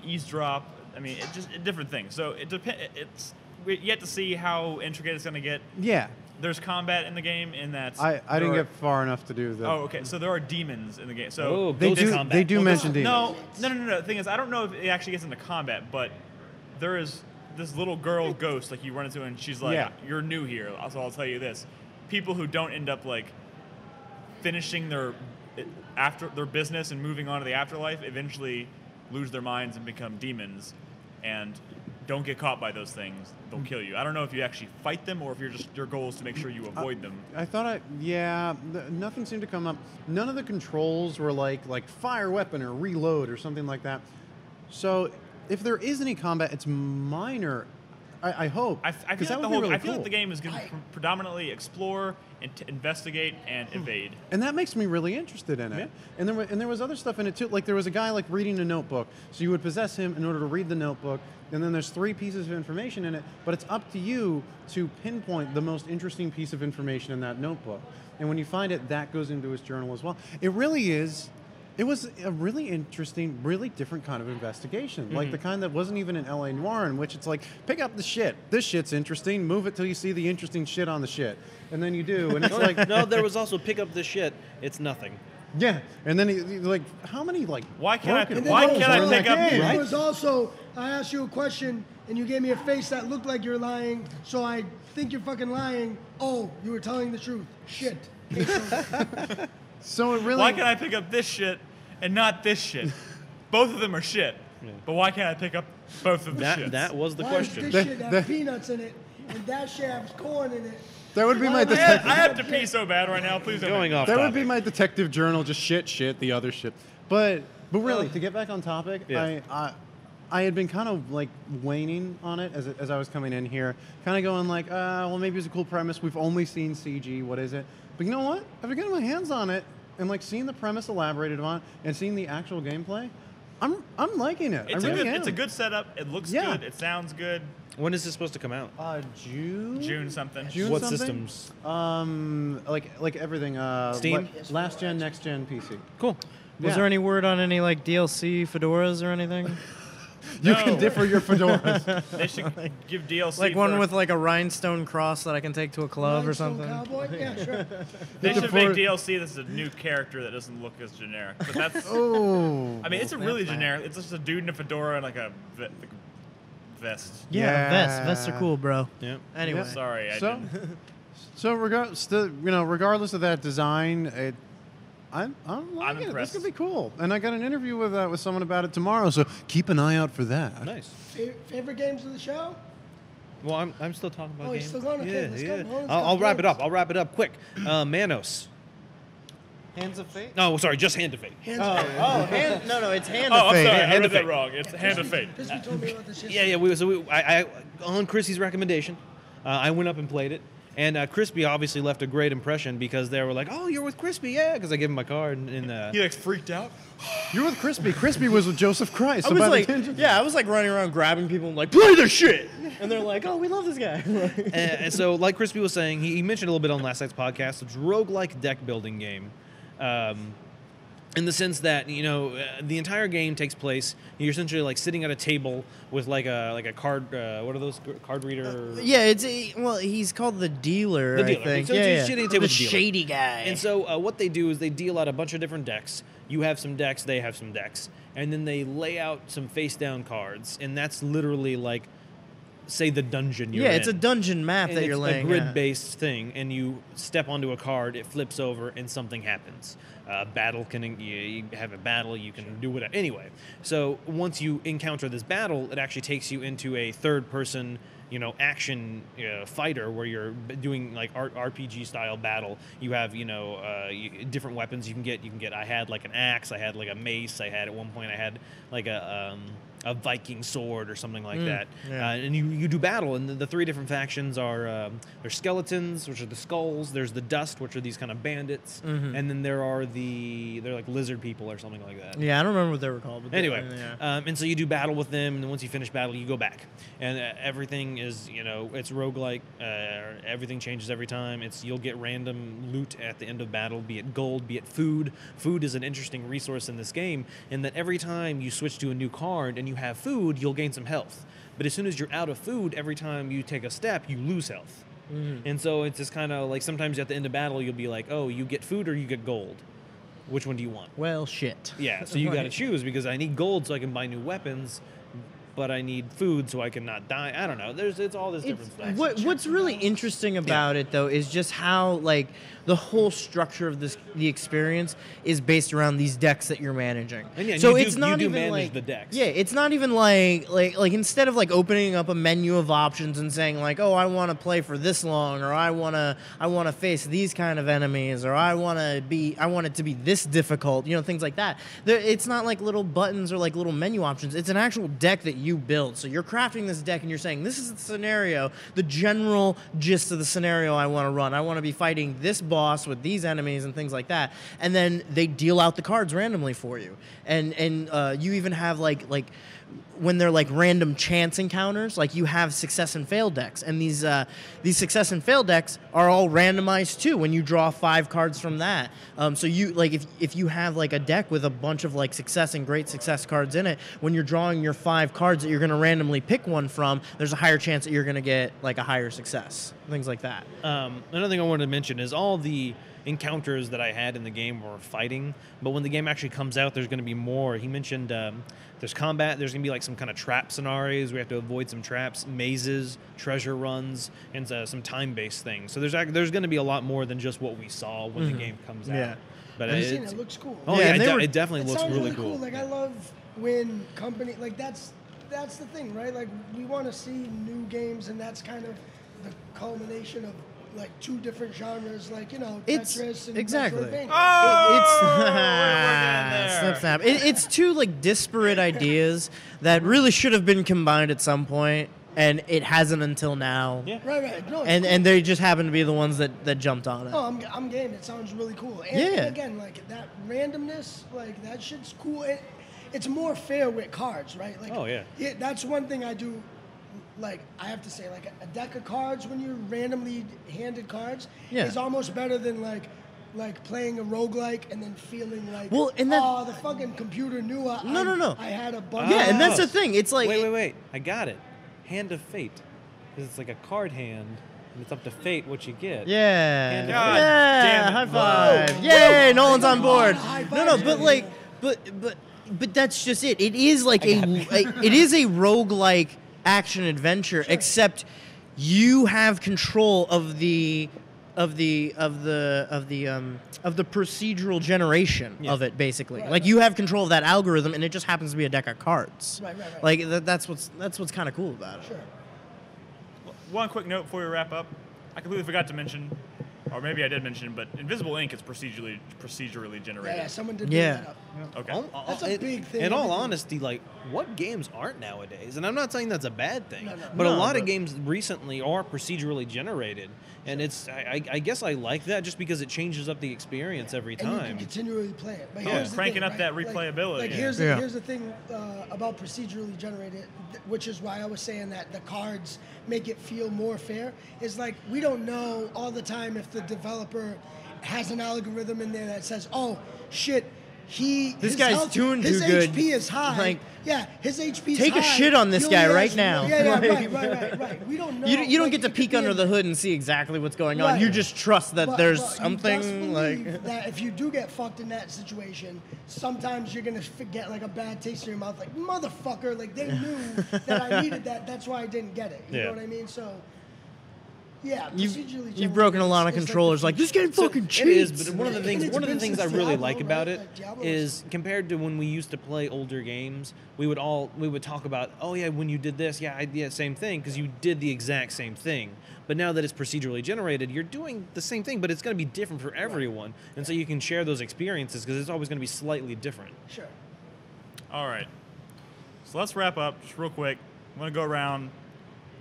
eavesdrop. I mean, it just different things. So it depends. It's we yet to see how intricate it's going to get. Yeah, There's combat in the game in that I didn't there get far enough to do that. Oh, okay. So there are demons in the game. So Oh, they ghost do combat. they do well, mention demons. No. The thing is, I don't know if it actually gets into combat, but there is this little girl ghost like you run into, and she's like, Yeah. "You're new here, so I'll tell you this: people who don't end up finishing their business and moving on to the afterlife eventually lose their minds and become demons, and don't get caught by those things. They'll kill you. I don't know if you actually fight them or if your goal is to make sure you avoid them. I thought nothing seemed to come up. None of the controls were like fire weapon or reload or something like that. So if there is any combat, it's minor. I hope. I feel, because like that would be really I feel cool. like the game is going to predominantly explore and investigate and evade. And that makes me really interested in it. Yeah. And there was other stuff in it too. Like there was a guy reading a notebook. So you would possess him in order to read the notebook. And then there's 3 pieces of information in it. But it's up to you to pinpoint the most interesting piece of information in that notebook. And when you find it, that goes into his journal as well. It really is. It was a really interesting, really different kind of investigation. Like the kind that wasn't even in LA Noire, in which it's like, pick up the shit. This shit's interesting. Move it till you see the interesting shit on the shit. And then you do. And it's like, No, there was also pick up this shit. It's nothing. yeah. And then how many Why can't I- broken why holes can't I are in pick that up- game? It Right? was also, I asked you a question and you gave me a face that looked like you're lying, so I think you're fucking lying. Oh, you were telling the truth. Shit. Case over. So it really. Why can't I pick up this shit and not this shit? Both of them are shit. But why can't I pick up both of the shits? That was the Why question. does this shit have peanuts in it and that shit has corn in it? That would be my Why- detective. I have to pee so bad right now. Please don't. Going off That would topic. be my detective journal. Just shit, the other shit. But really, to get back on topic, Yeah. I had been kind of like waning on it as I was coming in here, kind of going like, well, maybe it's a cool premise. We've only seen CG. What is it? But you know what? After getting my hands on it and like seeing the premise elaborated on and seeing the actual gameplay, I'm liking it. It's I really am. It's a good setup. It looks Yeah. good. It sounds good. When is this supposed to come out? June something. June What something? systems? Like everything. Steam? Last gen, next gen PC. Cool. Was Yeah. there any word on any like DLC fedoras or anything? You No. can differ your fedoras. They should give DLC. Like one for- with like a rhinestone cross that I can take to a club or Rhinestone something. Cowboy? Yeah, sure. They should for- make DLC that's a new character that doesn't look as generic. But that's. Oh. I mean, it's a really generic. It's just a dude in a fedora and like a vest. Yeah, Yeah. vests are cool, bro. Yeah. Anyway, Yeah. Sorry, I So, didn't. so regardless of that design, I'm liking it. This impressed. could be cool. And I got an interview with someone about it tomorrow, so keep an eye out for that. Nice. Favorite games of the show? Well, I'm still talking about Oh, you're games. still going? Okay, Yeah, let's go. yeah. Nolan's I'll got wrap it games. up. I'll wrap it up quick. Manos. Hands of Fate. No, sorry, just Hand of Fate. Hands Oh, up. no, it's Hand Oh, of I'm Fate. sorry. I Hand read of that Fate. wrong. It's Hand of Fate. Krispy told me about this Yeah, yesterday. yeah. I on Chrissy's recommendation, I went up and played it, and Crispy obviously left a great impression because they were like, "Oh, you're with Crispy, yeah," because I gave him my card and He like freaked out. You're with Crispy. Crispy was with Joseph Christ. I so was by like, the tangent- yeah, I was like running around grabbing people and like, play this shit, and they're like, oh, we love this guy. and so, like Crispy was saying, he mentioned a little bit on last night's podcast. It's a roguelike deck building game. In the sense that the entire game takes place. You're essentially like sitting at a table with like a card. What are those card reader? Yeah, he's called the dealer. The dealer. I think. So yeah, you're yeah. sitting at a The table with the dealer. shady guy. And so what they do is they deal out a bunch of different decks. You have some decks, they have some decks, and then they lay out some face down cards, and that's literally like, say, the dungeon you're in. yeah, it's a dungeon map And that you're it's laying. a grid-based thing, and you step onto a card, it flips over, and something happens. Battle you have a battle, you can do whatever. Anyway, so once you encounter this battle, it actually takes you into a third-person, action fighter where you're doing like RPG style battle. You have different weapons you can get. I had like an axe, I had like a mace, I had at one point I had like a Viking sword or something like that. yeah. And you do battle, and the three different factions are there's skeletons, which are the skulls. There's the dust, which are these kind of bandits, and then they're like lizard people or something like that. Yeah, I don't remember what they were called. But Anyway, yeah. and so you do battle with them, and then once you finish battle, you go back, and everything is it's roguelike. Everything changes every time. You'll get random loot at the end of battle, be it gold, be it food. Food is an interesting resource in this game, in that every time you switch to a new card and you have food, you'll gain some health. But as soon as you're out of food, every time you take a step, you lose health. And so it's just kind of like sometimes at the end of battle, you'll be like, oh, you get food or you get gold. Which one do you want? Well, shit. Yeah, so you got to Right. choose because I need gold so I can buy new weapons, but I need food so I can not die. I don't know. It's all this different stuff. What's really interesting about it though is just how like the whole structure of the experience is based around these decks that you're managing. And yeah, so you it's do- not you do even manage like the decks. Yeah, it's not even like instead of like opening up a menu of options and saying like, oh, I want to play for this long, or I want to face these kind of enemies, or I want it to be this difficult, things like that. It's not like little buttons or like little menu options. It's an actual deck that you build. So you're crafting this deck and you're saying, this is the scenario, the general gist of the scenario I want to run. I want to be fighting this boss with these enemies and things like that. And then they deal out the cards randomly for you. And you even have like when they're like random chance encounters, like you have success and fail decks, and these success and fail decks are all randomized too. When you draw 5 cards from that, so you like if you have like a deck with a bunch of like success and great success cards in it, when you're drawing your 5 cards that you're going to randomly pick one from, there's a higher chance that you're going to get like a higher success, things like that. Another thing I wanted to mention is all the encounters that I had in the game were fighting, but when the game actually comes out, there's going to be more. He mentioned there's combat, there's going to be like some kind of trap scenarios. We have to avoid some traps, mazes, treasure runs, and some time-based things. So there's going to be a lot more than just what we saw when the game comes out. Yeah. But I've seen it's, it. It looks cool. oh Yeah, yeah, and they were- it definitely It looks sounds really cool. Like I love when company like that's the thing, right? Like we want to see new games, and that's kind of the culmination of like two different genres, like It's Tetris and exactly. Metroidvania. Snip, snap. It's two like disparate ideas that really should have been combined at some point, and it hasn't until now. Yeah. Right. No, it's And cool. and they just happen to be the ones that jumped on it. No, I'm game. It sounds really cool. And, Yeah. and again, like that randomness, like that shit's cool. It's more fair with cards, right? Like, Oh, yeah. That's one thing I do. Like I have to say, like a deck of cards when you're randomly handed cards Yeah. is almost better than like playing a roguelike and then feeling like, Well, and that- oh, the fucking computer knew No. I had a bunch. Yeah, and that's Oh. the thing. It's like Wait. I got it. Hand of Fate. Because it's like a card hand, and it's up to fate what you get. Yeah. God yeah. damn it. High five. Whoa. Yay, Whoa. Nolan's on board. High No, five. but like but that's just it. It is like it is a roguelike action adventure, except you have control of the procedural generation of it, basically. Right, like right. you have control of that algorithm, and it just happens to be a deck of cards. Right. Like that's what's kind of cool about it. Sure. One quick note before we wrap up. I completely forgot to mention, or maybe I did mention, but Invisible Ink is procedurally generated. Yeah, someone did Yeah. bring that up. Okay. That's a big thing. In all Everything- honesty, like, what games aren't nowadays? And I'm not saying that's a bad thing, No. but a No, lot of but- games recently are procedurally generated, and I guess I like that just because it changes up the experience every And you time. can continually play it. But Yeah. here's the Cranking thing, up right? that Like- replayability. Like, Yeah. here's Yeah. the thing about procedurally generated, which is why I was saying that the cards make it feel more fair. Is like we don't know all the time if the developer has an algorithm in there that says, "Oh shit, This his guy's health- doing his too good." HP is high." Like, yeah, his HP is take high. a shit on this He guy only right has- now. Yeah, Like- right. We don't know. You don't Like, get to it could peek be under in- the hood and see exactly what's going on. Right. You just trust that But- there's but you best something like. believe that if you do get fucked in that situation, sometimes you're gonna get like a bad taste in your mouth, like motherfucker, like they knew that I needed that. That's why I didn't get it. You Yeah. know what I mean? So, yeah, You've procedurally broken a lot of generated is controllers. Like, this game fucking It cheats. is, but one of the And things it's one of the been things I since really Diablo, like about right? it Like, Diablo is compared to when we used to play older games, we would talk about, oh yeah, when you did this, yeah, same thing, because you did the exact same thing. But now that it's procedurally generated, you're doing the same thing, but it's going to be different for everyone, and so you can share those experiences because it's always going to be slightly different. Sure. All right. So let's wrap up just real quick. I'm going to go around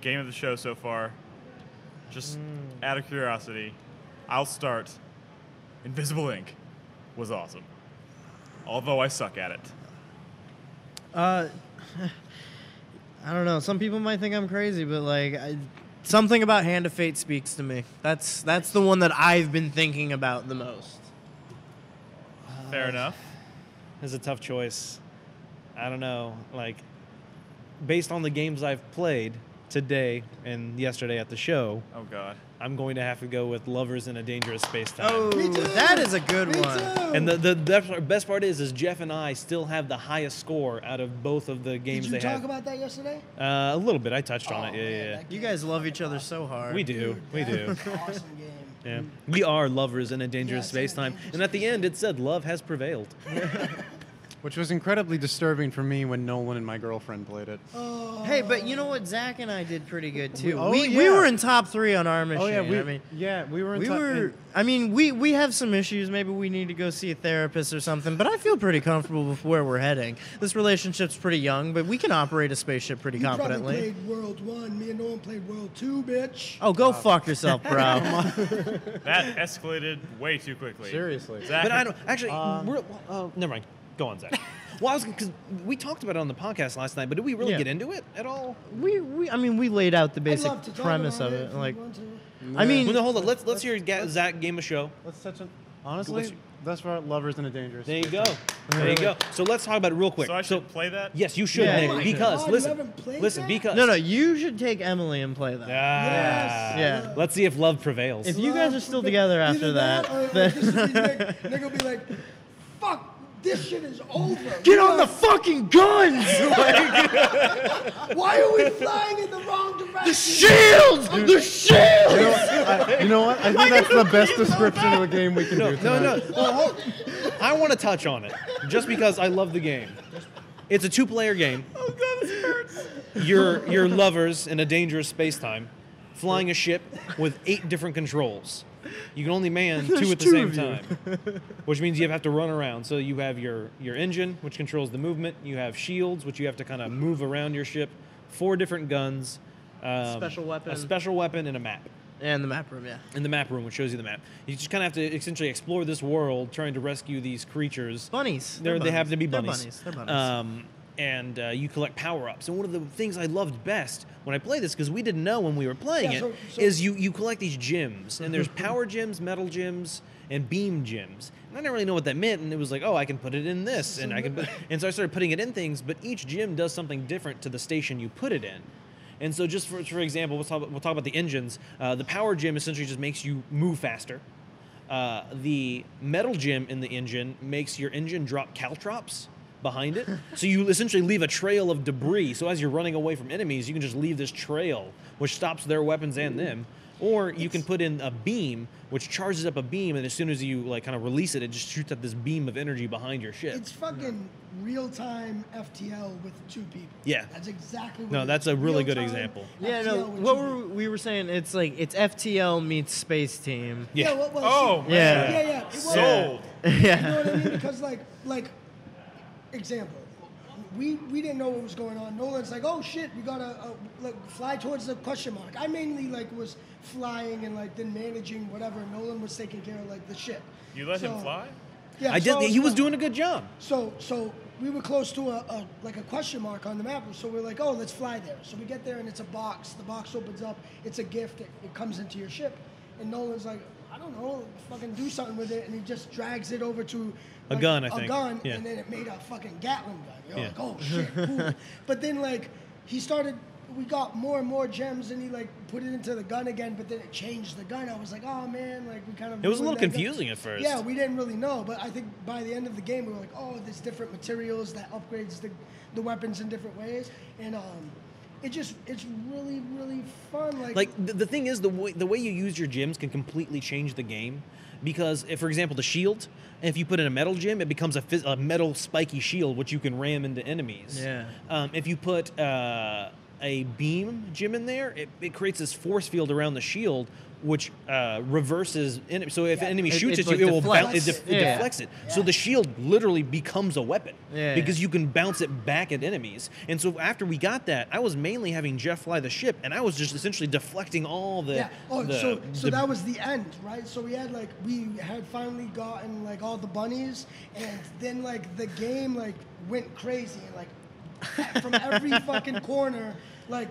game of the show so far. Just out of curiosity, I'll start. Invisible Ink was awesome. Although I suck at it. I don't know. Some people might think I'm crazy, but like, something about Hand of Fate speaks to me. That's the one that I've been thinking about the most. Fair enough. It's a tough choice. I don't know. Like, based on the games I've played today and yesterday at the show, Oh, God. I'm going to have to go with Lovers in a Dangerous Space-Time. Oh, Me too. that is a good Me one. too. And the best part is Jeff and I still have the highest score out of both of the games Did you they talk have. about that yesterday? A little bit. I touched on Oh, it. man, Yeah. that You game guys is love each fucking other awesome. so hard. We do. We do. That's an awesome game. Yeah. We are lovers in a dangerous Yes, in a space-time. dangerous And at the end, it said love has prevailed. Which was incredibly disturbing for me when Nolan and my girlfriend played it. Hey, but you know what? Zach and I did pretty good too. Oh, we yeah. were in top 3 on our machine. Oh yeah, we were. we were. I mean, we have some issues. Maybe we need to go see a therapist or something. But I feel pretty comfortable with where we're heading. This relationship's pretty young, but we can operate a spaceship pretty You competently. probably played World 1. Me and Nolan played World 2, bitch. Oh, go fuck yourself, bro. That escalated way too quickly. Seriously. Zach, But I don't actually. Never mind. Go on, Zach. Well, because we talked about it on the podcast last night, but did we really Yeah. get into it at all? I mean, we laid out the I'd basic love to talk premise about of it it. if you Like, want to. I mean, Well, no, hold on. Let's hear Zach game a show. Let's touch on. Honestly, that's why Lovers in a Dangerous. There you go. There you go. So let's talk about it real quick. so I should play that? Yes, you should, Yeah, Nick, you should. because Oh, you listen, haven't played listen, that? because no, you should take Emily and play that. Ah, Yeah. Let's see if love prevails. If you guys are still together after Either that, or then this will be Nick will be like, fuck, this shit is over. get on the fucking guns! Why are we flying in the wrong direction? The shields! The shields! You know what? I think that's the best description of a game we can do No, tonight. no. Well, I want to touch on it just because I love the game. It's a 2-player game. Oh, God, this hurts. You're lovers in a dangerous space-time, flying a ship with 8 different controls. You can only man 2 There's at the 2 same of you. time, which means you have to run around. So you have your engine, which controls the movement. You have shields, which you have to kind of move around your ship. 4 different guns. Special weapon. A special weapon and a map. And the map room, yeah. In the map room, which shows you the map. You just kind of have to essentially explore this world, trying to rescue these creatures. Bunnies. They happen to be They're bunnies. They're bunnies. And you collect power-ups. And one of the things I loved best when I played this, because we didn't know when we were playing Yeah, it, so- is you collect these gems. And there's power gems, metal gems, and beam gems. And I didn't really know what that meant. And it was like, oh, I can put it in this. And and so I started putting it in things. But each gem does something different to the station you put it in. And so just for example, we'll talk about the engines. The power gem essentially just makes you move faster. The metal gem in the engine makes your engine drop caltrops behind it. So you essentially leave a trail of debris. So as you're running away from enemies, you can just leave this trail, which stops their weapons and them. Or you can put in a beam, which charges up a beam, and as soon as you kind of release it, it just shoots up this beam of energy behind your ship. It's fucking real-time FTL with 2 people. Yeah. That's exactly what No, it that's is. a really good Real-time example. Yeah, FTL no. with What 2 were people. we were saying? It's like it's FTL meets Space Team. Yeah. Well, Oh, see, man. yeah. It was, Sold. You know what I mean? Because like, example, we didn't know what was going on. Nolan's like, oh shit, we gotta fly towards the question mark. I mainly was flying and then managing whatever. Nolan was taking care of the ship. You let him So, fly? Yeah, I did. so He was flying. doing a good job. So we were close to a question mark on the map. So we're like, oh, let's fly there. So we get there and it's a box. The box opens up. It's a gift. It comes into your ship. And Nolan's like, I don't know, fucking do something with it. And he just drags it over to A gun, I think. A gun, Yeah. and then it made a fucking Gatling gun. You're Yeah. like, oh shit, cool. But then he started. We got more and more gems, and he put it into the gun again. But then it changed the gun. I was like, oh man, we kind of. It was a ruined little that gun. confusing at first. Yeah, we didn't really know, but I think by the end of the game, we were like, oh, there's different materials that upgrades the weapons in different ways, and it's really really fun. The thing is, the way you use your gems can completely change the game, because if, for example, the shield, if you put in a metal gem, it becomes a metal spiky shield which you can ram into enemies. Yeah. If you put a beam gem in there, it creates this force field around the shield, which reverses. So if an enemy shoots it, at you, it will deflects. bounce. It Yeah. deflects it. So the shield literally becomes a weapon Yeah. because you can bounce it back at enemies. And so after we got that, I was mainly having Jeff fly the ship, and I was just essentially deflecting all the. yeah. Oh, the- so the- that was the end, right? So we had finally gotten all the bunnies, and then the game went crazy, and from every fucking corner.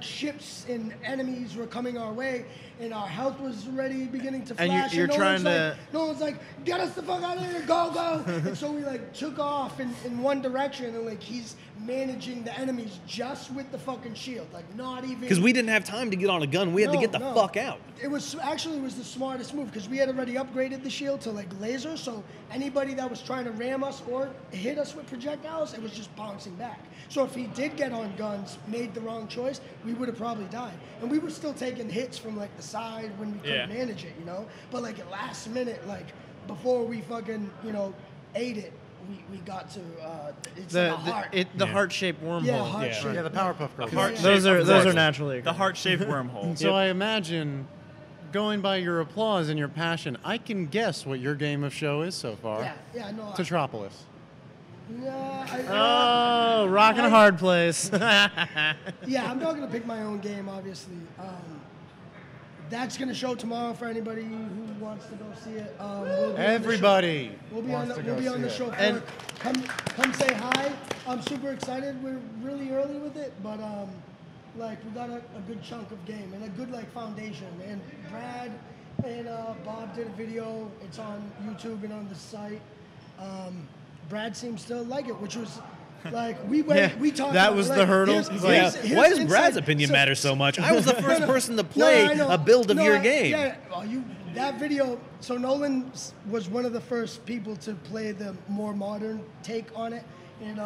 Ships and enemies were coming our way, and our health was already beginning to And flash. you're Nolan's trying to- Nolan's like, get us the fuck out of here, go! And so we took off in one direction, and he's managing the enemies just with the fucking shield, not even. Because we didn't have time to get on a gun, we had to get the fuck out. It was the smartest move because we had already upgraded the shield to laser, so anybody that was trying to ram us or hit us with projectiles, it was just bouncing back. So if he did get on guns, made the wrong choice, we would have probably died. And we were still taking hits from the side when we couldn't manage it, But at last minute, before we fucking ate it, we got to it's a heart. The heart-shaped wormhole. Yeah, heart shape. Yeah, the Powerpuff Girls. Heart-shaped, Those of are course. naturally The heart-shaped wormhole. So I imagine, going by your applause and your passion, I can guess what your game of show is so far. Yeah, no. Tetropolis. Oh, rocking a hard place. Yeah, I'm not gonna pick my own game, obviously. That's gonna show tomorrow for anybody who wants to go see it. We'll be on the Everybody. show. We'll be on wants the, to go we'll be on see the it. show. And- Come say hi. I'm super excited. We're really early with it, but we got a good chunk of game and a good foundation. And Brad and Bob did a video. It's on YouTube and on the site. Brad seems to like it, which was we went, Yeah, we talked. that about, was the hurdle. Yeah. Why does Brad's opinion so- matter so much? I was the first person to No, play I know. a build of No, your I- game. Yeah, well, that video. So Nolan was one of the first people to play the more modern take on it, and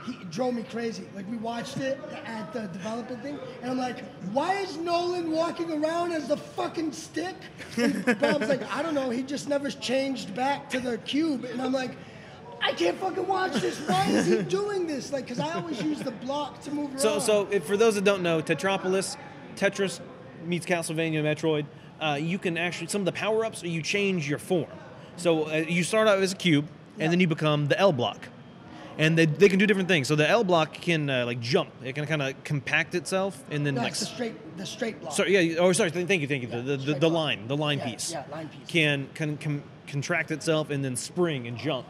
he drove me crazy. We watched it at the development thing, and I'm like, why is Nolan walking around as the fucking stick? And Bob's like, I don't know. He just never changed back to the cube, and I'm like, I can't fucking watch this. Why is he doing this? Because I always use the block to move around. So for those that don't know, Tetropolis, Tetris meets Castlevania Metroid, you can actually, some of the power-ups, you change your form. So you start out as a cube, and then you become the L block. And they can do different things. So the L block can like jump. It can kind of compact itself and then No, like it's the straight block. sorry, yeah. Oh, sorry. Thank you. Yeah, the straight line block. piece. Yeah, line piece. Can contract itself and then spring and jump.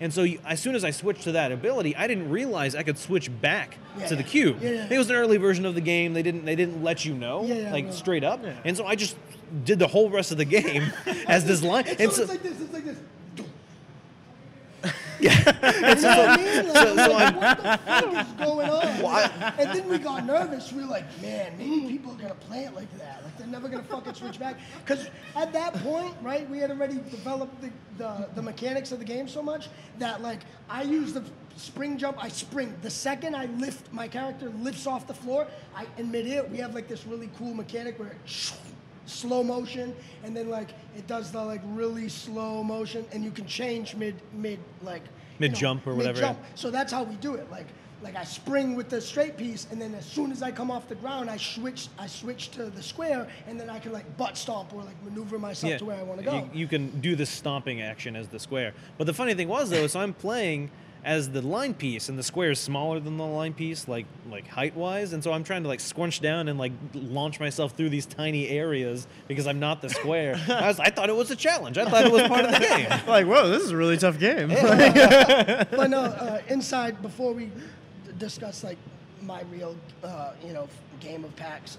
And so as soon as I switched to that ability, I didn't realize I could switch back to the cube. Yeah. It was an early version of the game. They didn't let you know straight up. Yeah. And so I just did the whole rest of the game as this line. It's like this. It's like this. Yeah. You know what I mean? Like, what the fuck is going on? And then we got nervous. We were like, man, maybe people are going to play it like that. Like, they're never going to fucking switch back. Because at that point, right, we had already developed the mechanics of the game so much that, like, I use the spring jump. I spring. The second I lift, my character lifts off the floor, in mid-air, we have, like, this really cool mechanic where it slow motion, and then like it does the like really slow motion, and you can change mid jump or whatever. Mid-jump. So that's how we do it. Like I spring with the straight piece, and then as soon as I come off the ground, I switch to the square, and then I can like butt stomp or like maneuver myself to where I want to go. You can do the stomping action as the square. But the funny thing was though, so I'm playing as the line piece, and the square is smaller than the line piece, like height wise, and so I'm trying to like scrunch down and like launch myself through these tiny areas because I'm not the square. I thought it was a challenge. I thought it was part of the game. Like, whoa, this is a really tough game. But no, inside before we discuss like my real game of PAX,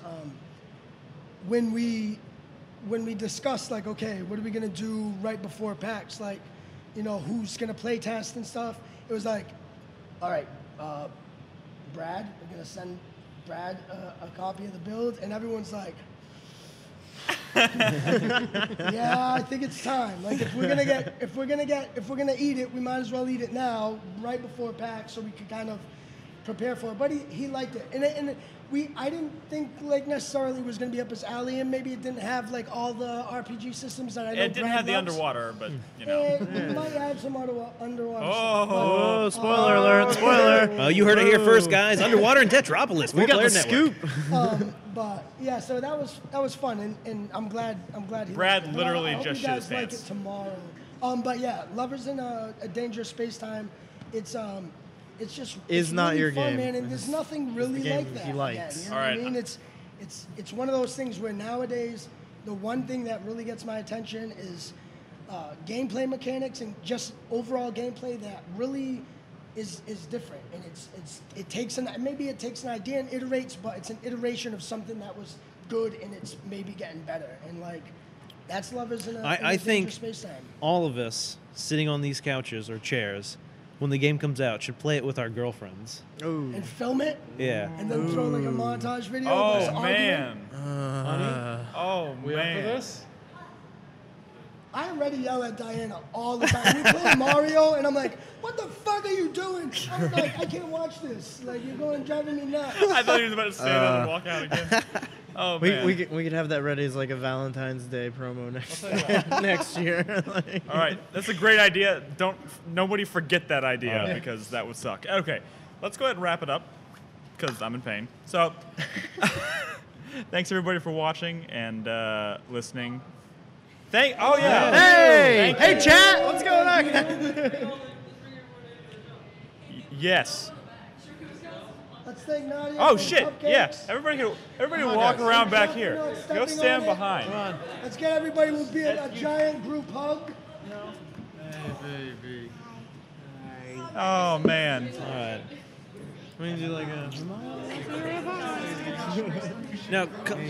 when we discussed like, okay, what are we gonna do right before PAX, like, who's gonna play test and stuff. It was like, all right, Brad, we're gonna send Brad a copy of the build, and everyone's like, yeah, I think it's time. Like if we're gonna eat it, we might as well eat it now, right before PAX, so we could kind of prepare for it. But he liked it, and I didn't think like necessarily it was going to be up his alley, and maybe it didn't have like all the RPG systems that I know. It didn't have the underwater, but It might have some underwater. Oh, spoiler alert! Spoiler. You heard it here first, guys. Underwater in Tetropolis. We got the Network. scoop. But yeah, so that was fun, and I'm glad he. Brad liked it. literally I hope just you shit guys his like pants. it tomorrow. But yeah, Lovers in a Dangerous Space Time. It's just Is not really your fun, game. man, and there's nothing really game like that. he likes. Again, you know All what right. I mean? It's one of those things where nowadays the one thing that really gets my attention is gameplay mechanics and just overall gameplay that really is different, and it takes an idea and iterates, but it's an iteration of something that was good, and it's maybe getting better, and like that's Lovers in a I think Dangerous Space Time. all of us sitting on these couches or chairs, when the game comes out, should play it with our girlfriends. And film it, Yeah. and then throw like a montage video. of us Oh arguing. man. Oh man. I already yell at Diana all the time. We play Mario, and I'm like, "What the fuck are you doing?" I'm like, "I can't watch this. Like, you're going driving me nuts." I thought he was about to say that and walk out again. Oh man. We could have that ready as like a Valentine's Day promo next year. Like, All right, that's a great idea. Nobody forget that idea because that would suck. Okay, let's go ahead and wrap it up because I'm in pain. So, thanks everybody for watching and listening. Oh yeah. Hey, chat, what's going on? Yes. Let's thank Nadia. Oh for shit. cupcakes. Yeah. Everybody walk around back here. Not Go stepping stand on it. behind. Come on. Let's get everybody. We'll be a giant group hug. Oh man. All right. We can do like a. Now,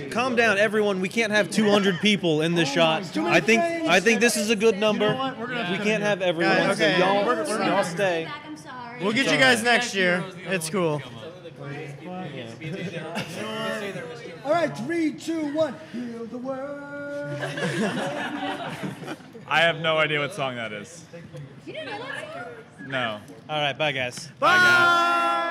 calm down, everyone. We can't have 200 people in this shot. I think this is a good number. We can't have everyone. Guys, okay. So y'all stay. I'm sorry. We'll get you guys next year. It's cool. All right, 3, 2, 1. Heal the world. I have no idea what song that is. You didn't know that song? No. All right, bye, guys. Bye.